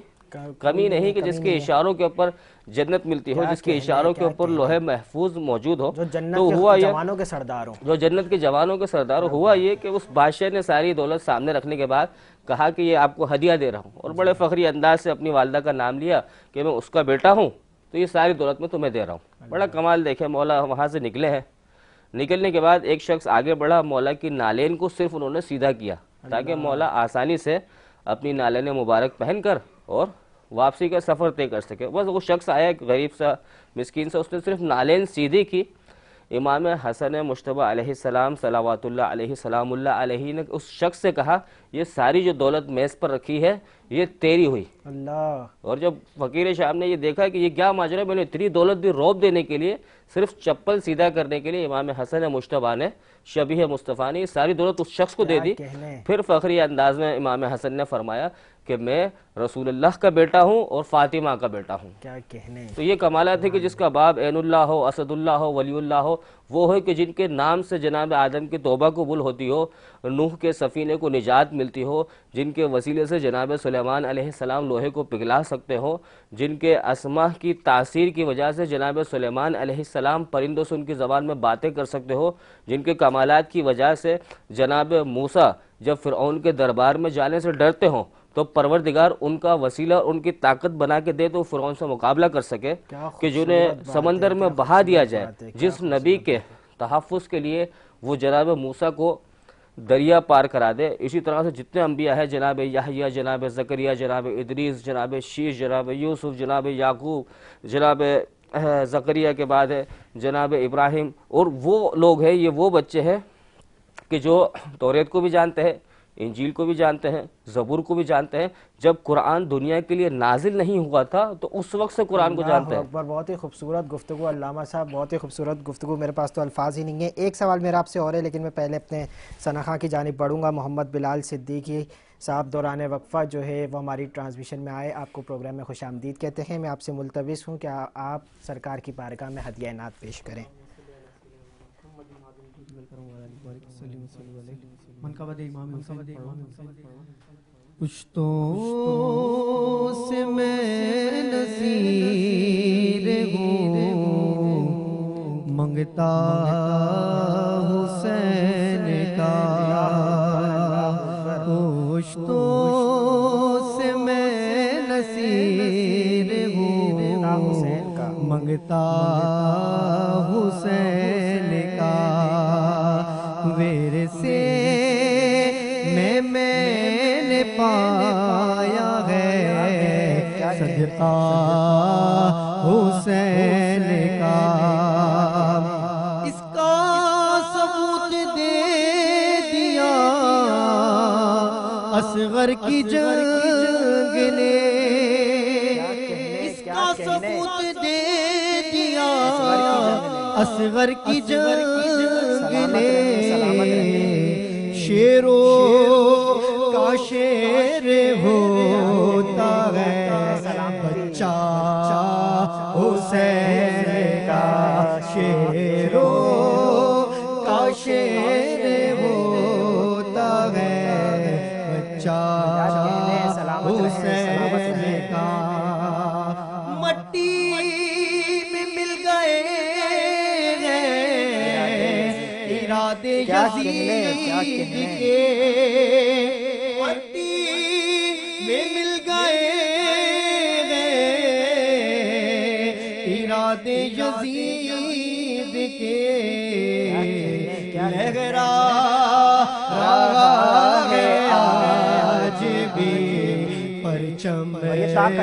کمی نہیں, کہ جس کے اشاروں کے اوپر جنت ملتی ہو, جس کے اشاروں کے اوپر لوح محفوظ موجود ہو, جو جنت تو کے ہوا یہ جوانوں کے سردار ہوں, جو جنت کے جوانوں کے سردار. ہوا یہ کہ اس بادشاہ نے ساری دولت سامنے رکھنے کے بعد کہا کہ یہ آپ کو ہدیہ دے رہا ہوں, اور بڑے فخری انداز سے اپنی والدہ کا نام لیا کہ میں اس کا بیٹا ہوں, تو یہ ساری دولت میں تمہیں دے رہا ہوں. بڑا کمال دیکھیں, مولا وہاں سے نکلے ہیں. نکلنے کے بعد ایک شخص آگے بڑھا, مولا کی نالین کو صرف انہوں نے سیدھا کیا تاکہ مولا آسانی سے اپنی نالین مبارک پہن کر اور واپسی کا سفر طے کر سکے. بس وہ شخص آیا ایک غریب سا مسکین سا, اس نے صرف نالین سیدھی کی. امام حسن مجتبی علیہ السلام صلوات اللہ علیہ سلام اللہ علیہ نے اس شخص سے کہا یہ ساری جو دولت میز پر رکھی ہے یہ تیری ہوئی. اللہ. اور جب فقیر شام نے یہ دیکھا کہ یہ کیا ماجرا, میں نے اتنی دولت دی روب دینے کے لیے, صرف چپل سیدھا کرنے کے لیے امام حسن مجتبی نے شبیہ مصطفیٰ نے ساری دولت اس شخص کو دے دی. پھر فخری انداز میں امام حسن نے فرمایا کہ میں رسول اللہ کا بیٹا ہوں اور فاطمہ کا بیٹا ہوں. کیا کہنے. تو یہ کمالات ہے کہ جس کا باب عین اللہ ہو, اسد اللہ ہو, ولی اللہ ہو, وہ ہے کہ جن کے نام سے جناب آدم کی توبہ قبول ہوتی ہو, نوح کے سفینے کو نجات ملتی ہو, جن کے وسیلے سے جناب سلیمان علیہ السلام لوہے کو پگھلا سکتے ہو, جن کے اسماء کی تاثیر کی وجہ سے جناب سلیمان علیہ السلام پرندوں سے ان کی زبان میں باتیں کر سکتے ہو, جن کے کمالات کی وجہ سے جناب موسیٰ جب فرعون کے دربار میں جانے سے ڈرتے ہوں تو پروردگار ان کا وسیلہ اور ان کی طاقت بنا کے دے تو فرعون سے مقابلہ کر سکے, کہ جنہیں سمندر میں بہا دیا جائے. جس نبی کے تحفظ کے لیے وہ جناب موسیٰ کو دریا پار کرا دے, اسی طرح سے جتنے انبیاء ہیں, جناب یحییٰ, جناب زکریا, جناب ادریس, جناب شیش, جناب یوسف, جناب یعقوب, جناب زکریا کے بعد ہے جناب ابراہیم, اور وہ لوگ ہیں, یہ وہ بچے ہیں کہ جو توریت کو بھی جانتے ہیں, انجیل کو بھی جانتے ہیں, زبور کو بھی جانتے ہیں. جب قرآن دنیا کے لیے نازل نہیں ہوا تھا تو اس وقت سے قرآن کو جانتے ہیں. بہت ہی خوبصورت گفتگو علامہ صاحب, بہت ہی خوبصورت گفتگو, میرے پاس تو الفاظ ہی نہیں ہیں. ایک سوال میرا آپ سے اور ہے, لیکن میں پہلے اپنے ثنا خاں کی جانب بڑھوں گا. محمد بلال صدیقی صاحب دوران وقفہ جو ہے وہ ہماری ٹرانسمیشن میں آئے، آپ کو پروگرام میں خوش آمدید کہتے ہیں۔ میں آپ سے ملتمس ہوں کہ آپ سرکار کی بارگاہ میں ہدیہ عنایت پیش کریں۔ پشتوں سے میں نصیر ہوں، منگتا حسین کا، پشتوں سے میں نصیر ہوں، منگتا حسین کا، ورثے میں نے پایا ہے صدقہ حسین کا، اس کا ثبوت دے دیا اصغر کی جنگ نے، اس کا ثبوت دے دیا اصغر کی جنگ نے، شیروں کا شیر ہوتا ہے بچہ حسین کا، شیروں کا شیر ہوتا ہے بچہ حسین کا، مٹی میں مل گئے ہیں ارادے یزید کے، مٹی میں مل گئے ہیں ارادے یزید کے، لہرا رہا ہے آج بھی پرچم حسین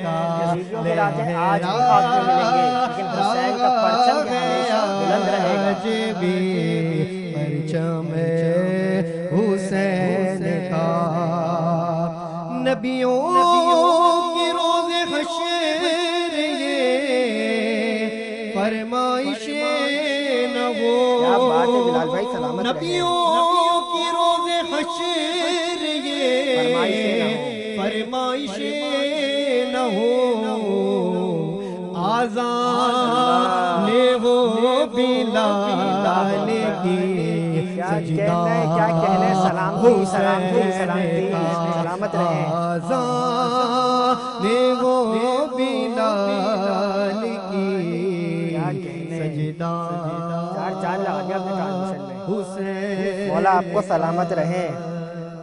کا، آج بھی پرچم حسین کا، نبیوں کی روز حشر یہ فرمائش نہ ہو، نبیوں کی روز حشر یہ فرمائش نہ ہو، آذان ہو بلال کی سجدہ حسین کا، آذان ہو بلال کی سجدہ حسین۔ مولا آپ کو سلامت رہیں،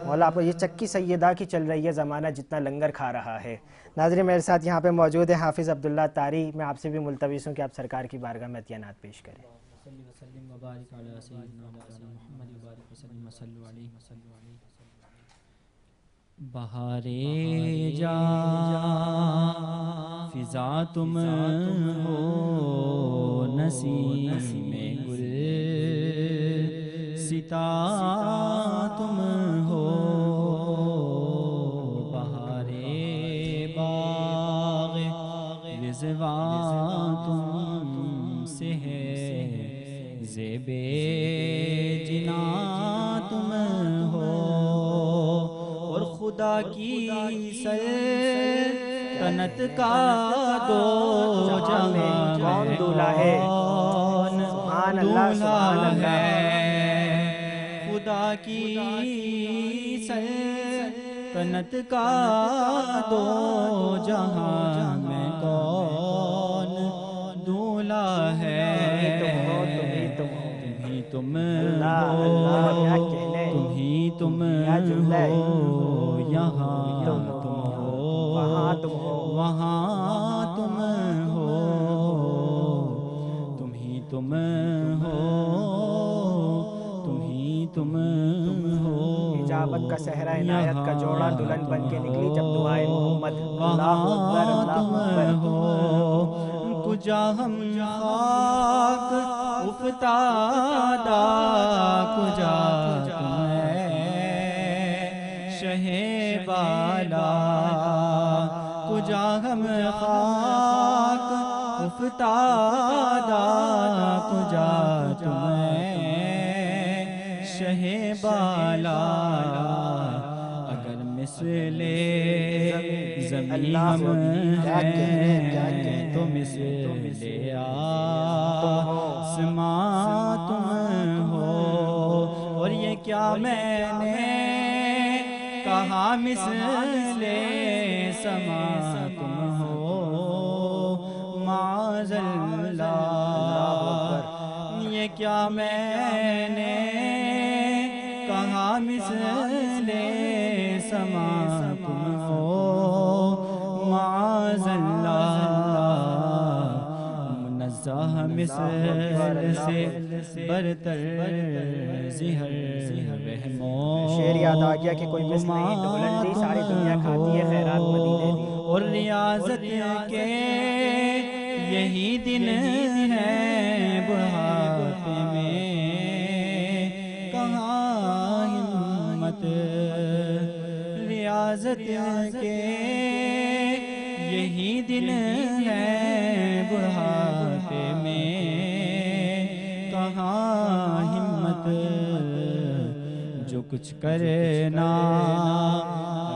مولا آپ کو، یہ چکی سیدہ کی چل رہی ہے زمانہ جتنا لنگر کھا رہا ہے۔ ناظرین میرے ساتھ یہاں پہ موجود ہے حافظ عبداللہ طاری، میں آپ سے بھی ملتمس ہوں کہ آپ سرکار کی بارگاہ میں عطیہ عنایت پیش کریں۔ بہار جا فضا تم ہو، نسیم گل ستا تم ہو، بہار باغ رضوان تم سے ہے، زیب جنا تم ہو، اور خدا کی سلطنت کا دو جہاں کون دولہا ہے؟ سبحان اللہ سبحان اللہ، خدا کی سلطنت کا دو جہاں میں کون دولہا ہے؟ تم ہی تم ہو، یہاں تم ہو، وہاں تم ہو، تم ہی تم ہو، تم ہی تم ہو، اجابت کا صحرا عنایت کا جوڑا دلہن بن کے نکلی جب دعائے محمد، اللہ اکبر اللہ اکبر، کجا ہم خاک افتادہ، کجا شہ بالا، کجا ہم خاک افتادہ، کجا تمہیں شہ بالا اگر مثل زمین ہم ہیں تو مثل آسمان تم ہو، اور یہ کیا میں نے کہا مثل سما تم ہو، معاذ اللہ، یہ کیا میں نے کہا مثل سما تم ہو، معاذ اللہ، منزہ مثل سے برتر زہر رحم و شعر یاد آ گیا کہ کوئی مثل نہیں، بلندی ساری دنیا کھاتی ہے، خیرات مدینے دی، اور ریاضت کے یہی دن ہے بڑھاپے میں کہاں ہمت، ریاضت کے یہی دن ہے بڑھاپے میں کہاں ہمت، جو کچھ کرنا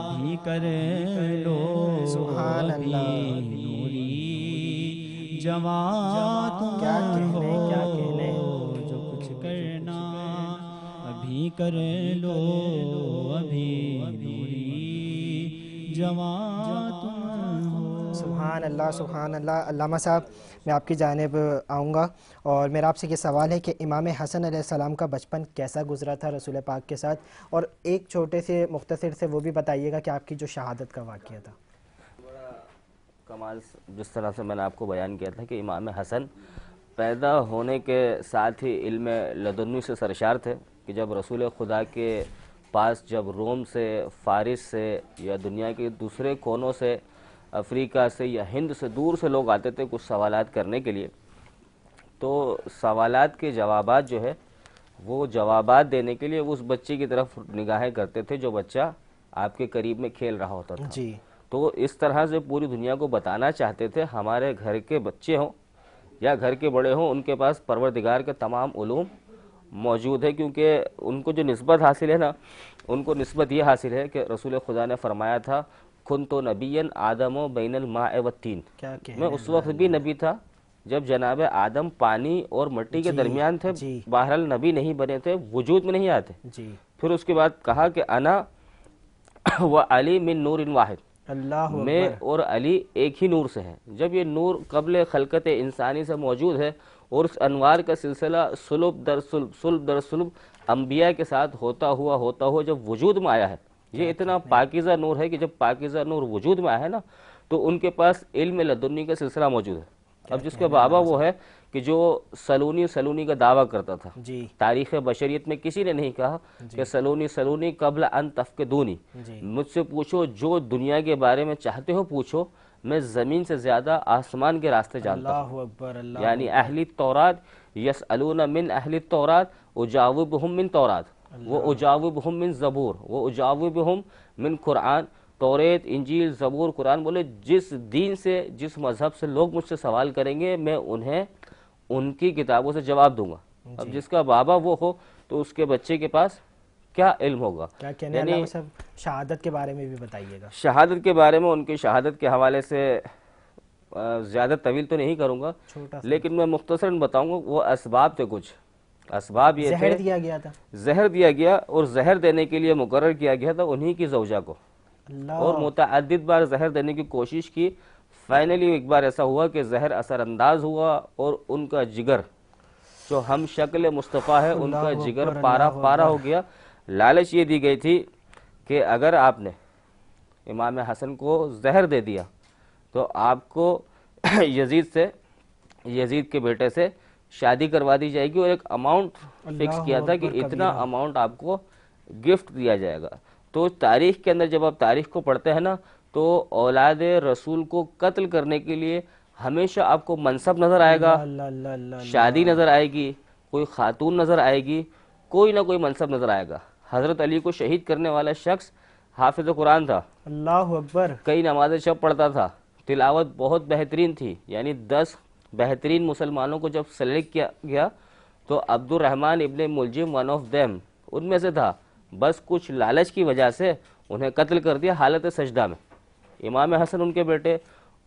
ابھی کر لو، سبحان اللہ، نوری جوان تم کیا ہو، کہنے جو کچھ کرنا ابھی کر لو، ابھی نوری جوان تم ہو۔ سبحان اللہ، سبحان اللہ۔ علامہ صاحب، میں آپ کی جانب آؤں گا، اور میرا آپ سے یہ سوال ہے کہ امام حسن علیہ السلام کا بچپن کیسا گزرا تھا رسول پاک کے ساتھ، اور ایک چھوٹے سے مختصر سے وہ بھی بتائیے گا کہ آپ کی جو شہادت کا واقعہ تھا۔ کمال جس طرح سے میں نے آپ کو بیان کیا تھا کہ امام حسن پیدا ہونے کے ساتھ ہی علم لدنی سے سرشار تھے، کہ جب رسول خدا کے پاس جب روم سے، فارس سے، یا دنیا کے دوسرے کونوں سے، افریقہ سے یا ہند سے، دور سے لوگ آتے تھے کچھ سوالات کرنے کے لیے، تو سوالات کے جوابات جو ہے وہ جوابات دینے کے لیے اس بچے کی طرف نگاہیں کرتے تھے جو بچہ آپ کے قریب میں کھیل رہا ہوتا تھا۔ جی، تو اس طرح سے پوری دنیا کو بتانا چاہتے تھے ہمارے گھر کے بچے ہوں یا گھر کے بڑے ہوں، ان کے پاس پروردگار کے تمام علوم موجود ہے، کیونکہ ان کو جو نسبت حاصل ہے نا، ان کو نسبت یہ حاصل ہے کہ رسول خدا نے فرمایا تھا کنت نبیا آدم و بین الماء والطین، کیا میں اس وقت بھی نبی تھا جب جناب آدم پانی اور مٹی کے درمیان تھے، بہرحال نبی نہیں بنے تھے، وجود میں نہیں آتے۔ جی، پھر اس کے بعد کہا کہ انا و علی من نور واحد، اللہ میں اور علی ایک ہی نور سے ہیں۔ جب یہ نور قبل خلقت انسانی سے موجود ہے، اور اس انوار کا سلسلہ سلب در سلب، سلب در سلب انبیاء کے ساتھ ہوتا ہوا جب وجود میں آیا ہے، یہ اتنا پاکیزہ نور ہے کہ جب پاکیزہ نور وجود میں آیا ہے نا، تو ان کے پاس علم لدنی کا سلسلہ موجود ہے۔ اب جس کا بابا وہ ہے کہ جو سلونی کا دعویٰ کرتا تھا، جی، تاریخ بشریت میں کسی نے نہیں کہا کہ سلونی قبل ان تفقدونی، مجھ سے پوچھو جو دنیا کے بارے میں چاہتے ہو پوچھو، میں زمین سے زیادہ آسمان کے راستے جانتا ہوں۔ اللہ اکبر، اللہ، یعنی اہل تورات یسألون من اہل تورات اجاوبہم من تورات و اجاوبہم من زبور و اجاوبہم من قرآن۔ توریت، انجیل، زبور، قرآن، بولے جس دین سے، جس مذہب سے لوگ مجھ سے سوال کریں گے میں انہیں ان کی کتابوں سے جواب دوں گا۔ اب جس کا بابا وہ ہو تو اس کے بچے کے پاس کیا علم ہوگا؟ کیا کہنے ہیں علامہ صاحب؟ شہادت کے بارے میں بھی بتائیے گا۔ شہادت کے بارے میں ان کی شہادت کے حوالے سے زیادہ طویل تو نہیں کروں گا، لیکن میں مختصراً بتاؤں گا۔ وہ اسباب تھے، کچھ اسباب یہ تھے، زہر دیا گیا تھا، زہر دیا گیا، اور زہر دینے کے لیے مقرر کیا گیا تھا انہی کی زوجہ کو، اور متعدد بار زہر دینے کی کوشش کی۔ فائنلی ایک بار ایسا ہوا کہ زہر اثر انداز ہوا، اور ان کا جگر جو ہم شکل مصطفیٰ ہے ان کا جگر پارا ہو گیا۔ لالچ یہ دی گئی تھی کہ اگر آپ نے امام حسن کو زہر دے دیا تو آپ کو یزید کے بیٹے سے شادی کروا دی جائے گی، اور ایک اماؤنٹ فکس کیا تھا کہ اتنا اماؤنٹ آپ کو گفٹ دیا جائے گا۔ تو تاریخ کے اندر جب آپ تاریخ کو پڑھتے ہیں نا، تو اولاد رسول کو قتل کرنے کے لیے ہمیشہ آپ کو منصب نظر آئے گا، شادی نظر آئے گی، کوئی خاتون نظر آئے گی، کوئی نہ کوئی منصب نظر آئے گا۔ حضرت علی کو شہید کرنے والا شخص حافظ قرآن تھا، اللہ اکبر، کئی نمازیں شب پڑھتا تھا، تلاوت بہت بہترین تھی، یعنی 10 بہترین مسلمانوں کو جب سلیکٹ کیا گیا تو عبد الرحمن ابن ملجم ون آف دیم ان میں سے تھا، بس کچھ لالچ کی وجہ سے انہیں قتل کر دیا حالت سجدہ میں۔ امام حسن ان کے بیٹے،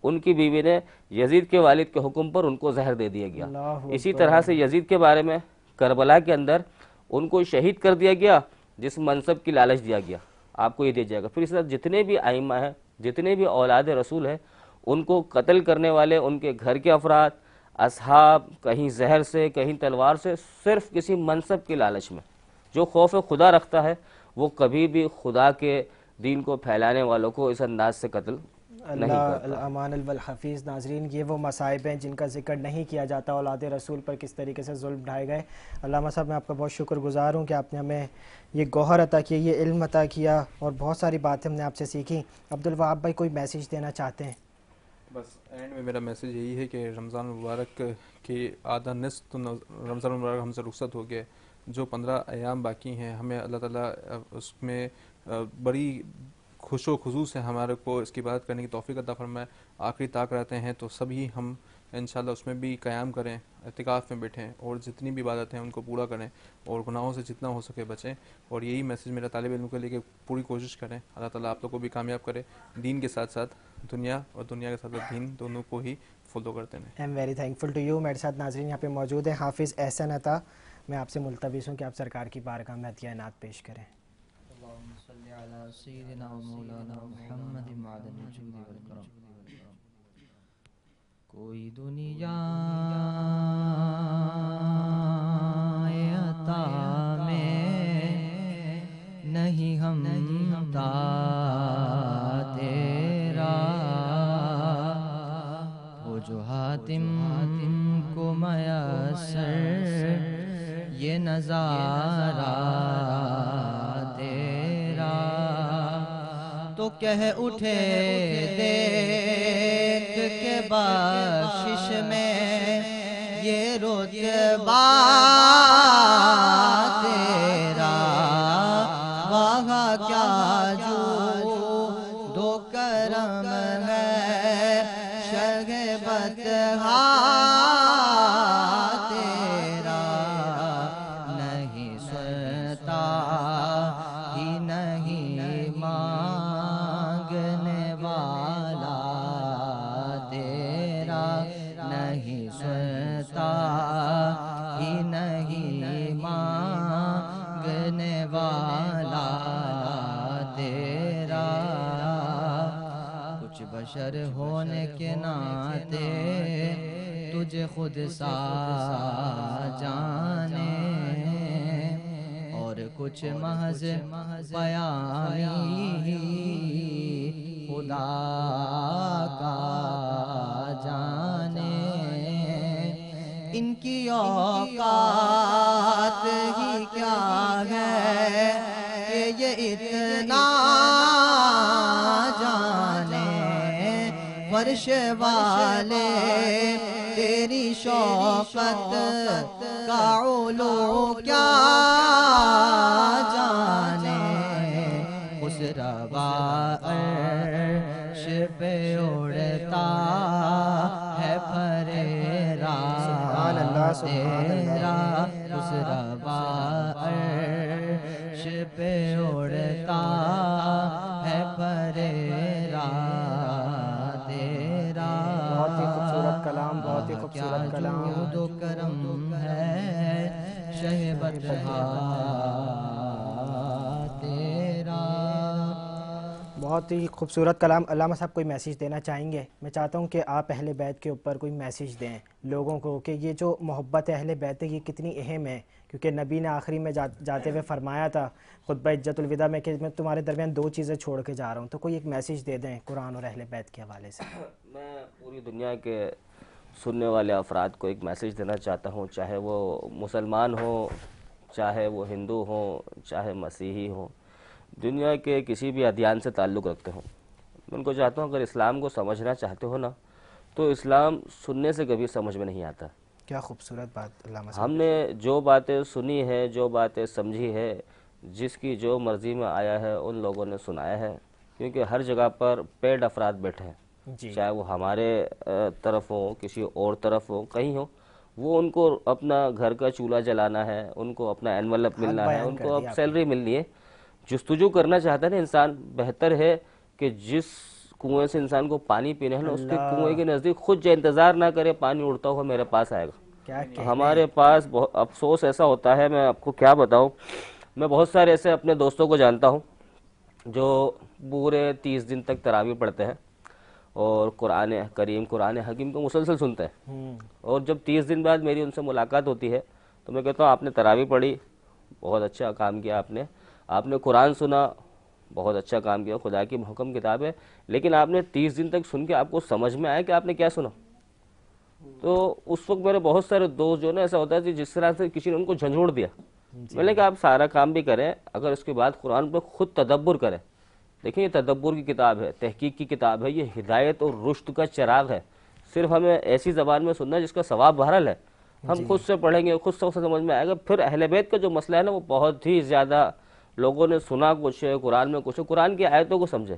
ان کی بیوی نے یزید کے والد کے حکم پر ان کو زہر دے دیا گیا۔ اسی طرح سے یزید کے بارے میں کربلا کے اندر ان کو شہید کر دیا گیا جس منصب کی لالچ دیا گیا، آپ کو یہ دیا جائے گا۔ پھر اس طرح جتنے بھی ائمہ ہیں، جتنے بھی اولاد رسول ہیں، ان کو قتل کرنے والے ان کے گھر کے افراد، اصحاب، کہیں زہر سے کہیں تلوار سے، صرف کسی منصب کی لالچ میں۔ جو خوف خدا رکھتا ہے وہ کبھی بھی خدا کے دین کو پھیلانے والوں کو اس انداز سے قتل نہیں کرتا۔ الامان الحفیظ۔ ناظرین، یہ وہ مصائب ہیں جن کا ذکر نہیں کیا جاتا، اولاد رسول پر کس طریقے سے ظلم ڈھائے گئے۔ علامہ صاحب، میں آپ کا بہت شکر گزار ہوں کہ آپ نے ہمیں یہ گوہر عطا کیا، یہ علم عطا کیا، اور بہت ساری باتیں ہم نے آپ سے سیکھی۔ عبدالوہاب بھائی کوئی میسیج دینا چاہتے ہیں؟ بس اینڈ میں میرا میسیج یہی ہے کہ رمضان المبارک کی آدھا نصف تو رمضان المبارک ہم سے رخصت ہو گئے، جو 15 ایام باقی ہیں ہمیں اللہ تعالیٰ اس میں بڑی خوش و خضوع سے ہمارے کو اس کی عبادت کرنے کی توفیق عطا فرمائے۔ آخری طاق رہتے ہیں تو سبھی ہم انشاءاللہ اس میں بھی قیام کریں، اعتکاف میں بیٹھیں، اور جتنی بھی عبادت ہیں ان کو پورا کریں، اور گناہوں سے جتنا ہو سکے بچیں۔ اور یہی میسیج میرا طالب علم کے لیے کہ پوری کوشش کریں، اللہ تعالیٰ آپ لوگ کو بھی کامیاب کرے، دین کے ساتھ ساتھ دنیا، اور دنیا کے ساتھ ساتھ دین، دونوں کو ہی فالو کرتے ہیں۔ I am very thankful to you. میرے ساتھ ناظرین یہاں پہ موجود ہیں حافظ احسن عطا۔ میں آپ سے ملتمس ہوں کہ آپ سرکار کی بارگاہ میں عطیہ نعت پیش کریں۔ اللهم صل على سيدنا ومولانا محمد معدن الجود والکرم۔ کوئی دنیا عطا میں نہیں ہمتا تیرا، وہ جو حاتم کو میسر یہ نظارہ تیرا، تو کہہ اٹھے دیکھ کے بخشش میں یہ رتبہ تیرا، وہاں کیا جو دو کرم ہے شرح بطحا تیرا، نہیں سنتا ہی نہیں مانگنے والا تیرا، نہیں سنتا ہی نہیں مانگنے والا تیرا، کچھ بشر ہونے کے ناطے تجھے خود سا جانے، اور کچھ محض بیانی خدا کا جانے، ان کی اوقات ہی کیا ہے کہ یہ اتنا جانے، فرش والے تیری شوقت کا علو کیا جانے، اس روا عرش پہ اڑتا ہے پھریرا تیرا، اس روا عرش پہ اڑتا ہے پھریرا تیرا، بہت ہی خوبصورت کلام، بہت ہی خوبصورت کلام۔ کیا جود و کرم ہے شہ بطحا تیرا۔ بہت ہی خوبصورت کلام۔ علامہ صاحب کوئی میسیج دینا چاہیں گے؟ میں چاہتا ہوں کہ آپ اہل بیت کے اوپر کوئی میسیج دیں لوگوں کو، کہ یہ جو محبت اہل بیت ہے یہ کتنی اہم ہے، کیونکہ نبی نے آخری میں جاتے ہوئے فرمایا تھا خطبہ حجۃ الوداع میں کہ میں تمہارے درمیان دو چیزیں چھوڑ کے جا رہا ہوں، تو کوئی ایک میسیج دے دیں قرآن اور اہل بیت کے حوالے سے۔ میں پوری دنیا کے سننے والے افراد کو ایک میسیج دینا چاہتا ہوں، چاہے وہ مسلمان ہوں، چاہے وہ ہندو ہوں، چاہے مسیحی ہوں، دنیا کے کسی بھی ادیان سے تعلق رکھتے ہوں، میں ان کو چاہتا ہوں اگر اسلام کو سمجھنا چاہتے ہو نا تو اسلام سننے سے کبھی سمجھ میں نہیں آتا۔ کیا خوبصورت بات علامہ صاحب۔ ہم نے جو باتیں سنی ہے، جو باتیں سمجھی ہے، جس کی جو مرضی میں آیا ہے ان لوگوں نے سنایا ہے، کیونکہ ہر جگہ پر پیڈ افراد بیٹھے ہیں، جی چاہے وہ ہمارے طرف ہوں، کسی اور طرف ہوں، کہیں ہوں، وہ ان کو اپنا گھر کا چولہا جلانا ہے, ان کو اپنا انویلپ ملنا ہے, ان کو اب سیلری ملنی ہے. جستجو کرنا چاہتا ہے نا انسان, بہتر ہے کہ جس کنویں سے انسان کو پانی پینا ہے نا, اس کے کنویں کے نزدیک خود جو انتظار نہ کرے پانی اڑتا ہوا میرے پاس آئے گا. ہمارے پاس افسوس ایسا ہوتا ہے, میں آپ کو کیا بتاؤں, میں بہت سارے ایسے اپنے دوستوں کو جانتا ہوں جو پورے 30 دن تک تراویح پڑھتے ہیں اور قرآن کریم قرآن حکیم کو مسلسل سنتے ہیں, اور جب 30 دن بعد میری ان سے ملاقات ہوتی ہے تو میں کہتا ہوں آپ نے تراویح پڑھی, بہت اچھا کام کیا آپ نے قرآن سنا, بہت اچھا کام کیا, خدا کی محکم کتاب ہے, لیکن آپ نے 30 دن تک سن کے آپ کو سمجھ میں آیا کہ آپ نے کیا سنا؟ تو اس وقت میرے بہت سارے دوست جو نا ایسا ہوتا ہے جس طرح سے کسی نے ان کو جھنجھوڑ دیا. میں نے کہا آپ سارا کام بھی کریں, اگر اس کے بعد قرآن پہ خود تدبر کریں. دیکھیں یہ تدبر کی کتاب ہے, تحقیق کی کتاب ہے, یہ ہدایت اور رشد کا چراغ ہے. صرف ہمیں ایسی زبان میں سننا ہے جس کا ثواب بہرحال ہے. ہم خود سے پڑھیں گے, خود سے سمجھ میں آئے گا. پھر اہل بیت کا جو مسئلہ ہے نا, وہ بہت ہی زیادہ لوگوں نے سنا کچھ ہے, قرآن میں کچھ ہے, قرآن کی آیتوں کو سمجھے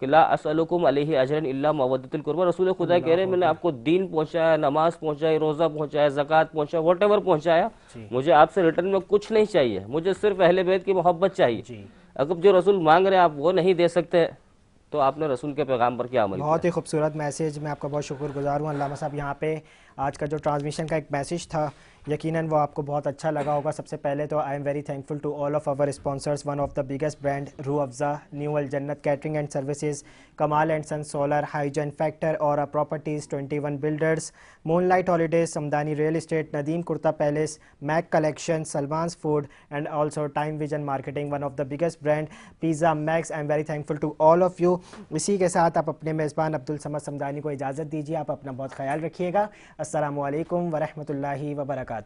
کہ لا اسألکم علیہ اجرا الا مودۃ القربہ. رسول خدا کہہ رہے ہیں میں نے آپ کو دین پہنچایا, نماز پہنچائی, روزہ پہنچایا, زکوٰۃ پہنچایا, واٹ ایور پہنچایا, مجھے آپ سے ریٹرن میں کچھ نہیں چاہیے, مجھے صرف اہل بیت کی محبت چاہیے. اگر جو رسول مانگ رہے ہیں آپ وہ نہیں دے سکتے تو آپ نے رسول کے پیغام پر کیا عمل کیا؟ بہت ہی خوبصورت میسیج, میں آپ کا بہت شکر گزار ہوں علامہ صاحب. یہاں پہ آج کا جو ٹرانسمیشن کا ایک میسیج تھا یقیناً وہ آپ کو بہت اچھا لگا ہوگا. سب سے پہلے تو I am very thankful to all of our sponsors. One of the biggest brand Rooh Afza, new Aljannat catering and services, Kamal and sun solar, hygiene factor, aura properties, 21 builders, moon light holidays, Samdani real estate, Nadeem kurta palace, Mac collection, Salman's food and also time vision marketing, one of the biggest brand pizza max. I am very thankful to all of you. اسی کے ساتھ آپ اپنے میزبان عبدالصمد سمدانی کو اجازت دیجیے. آپ اپنا بہت خیال رکھیے گا. السلام علیکم ورحمۃ اللہ وبرکاتہ.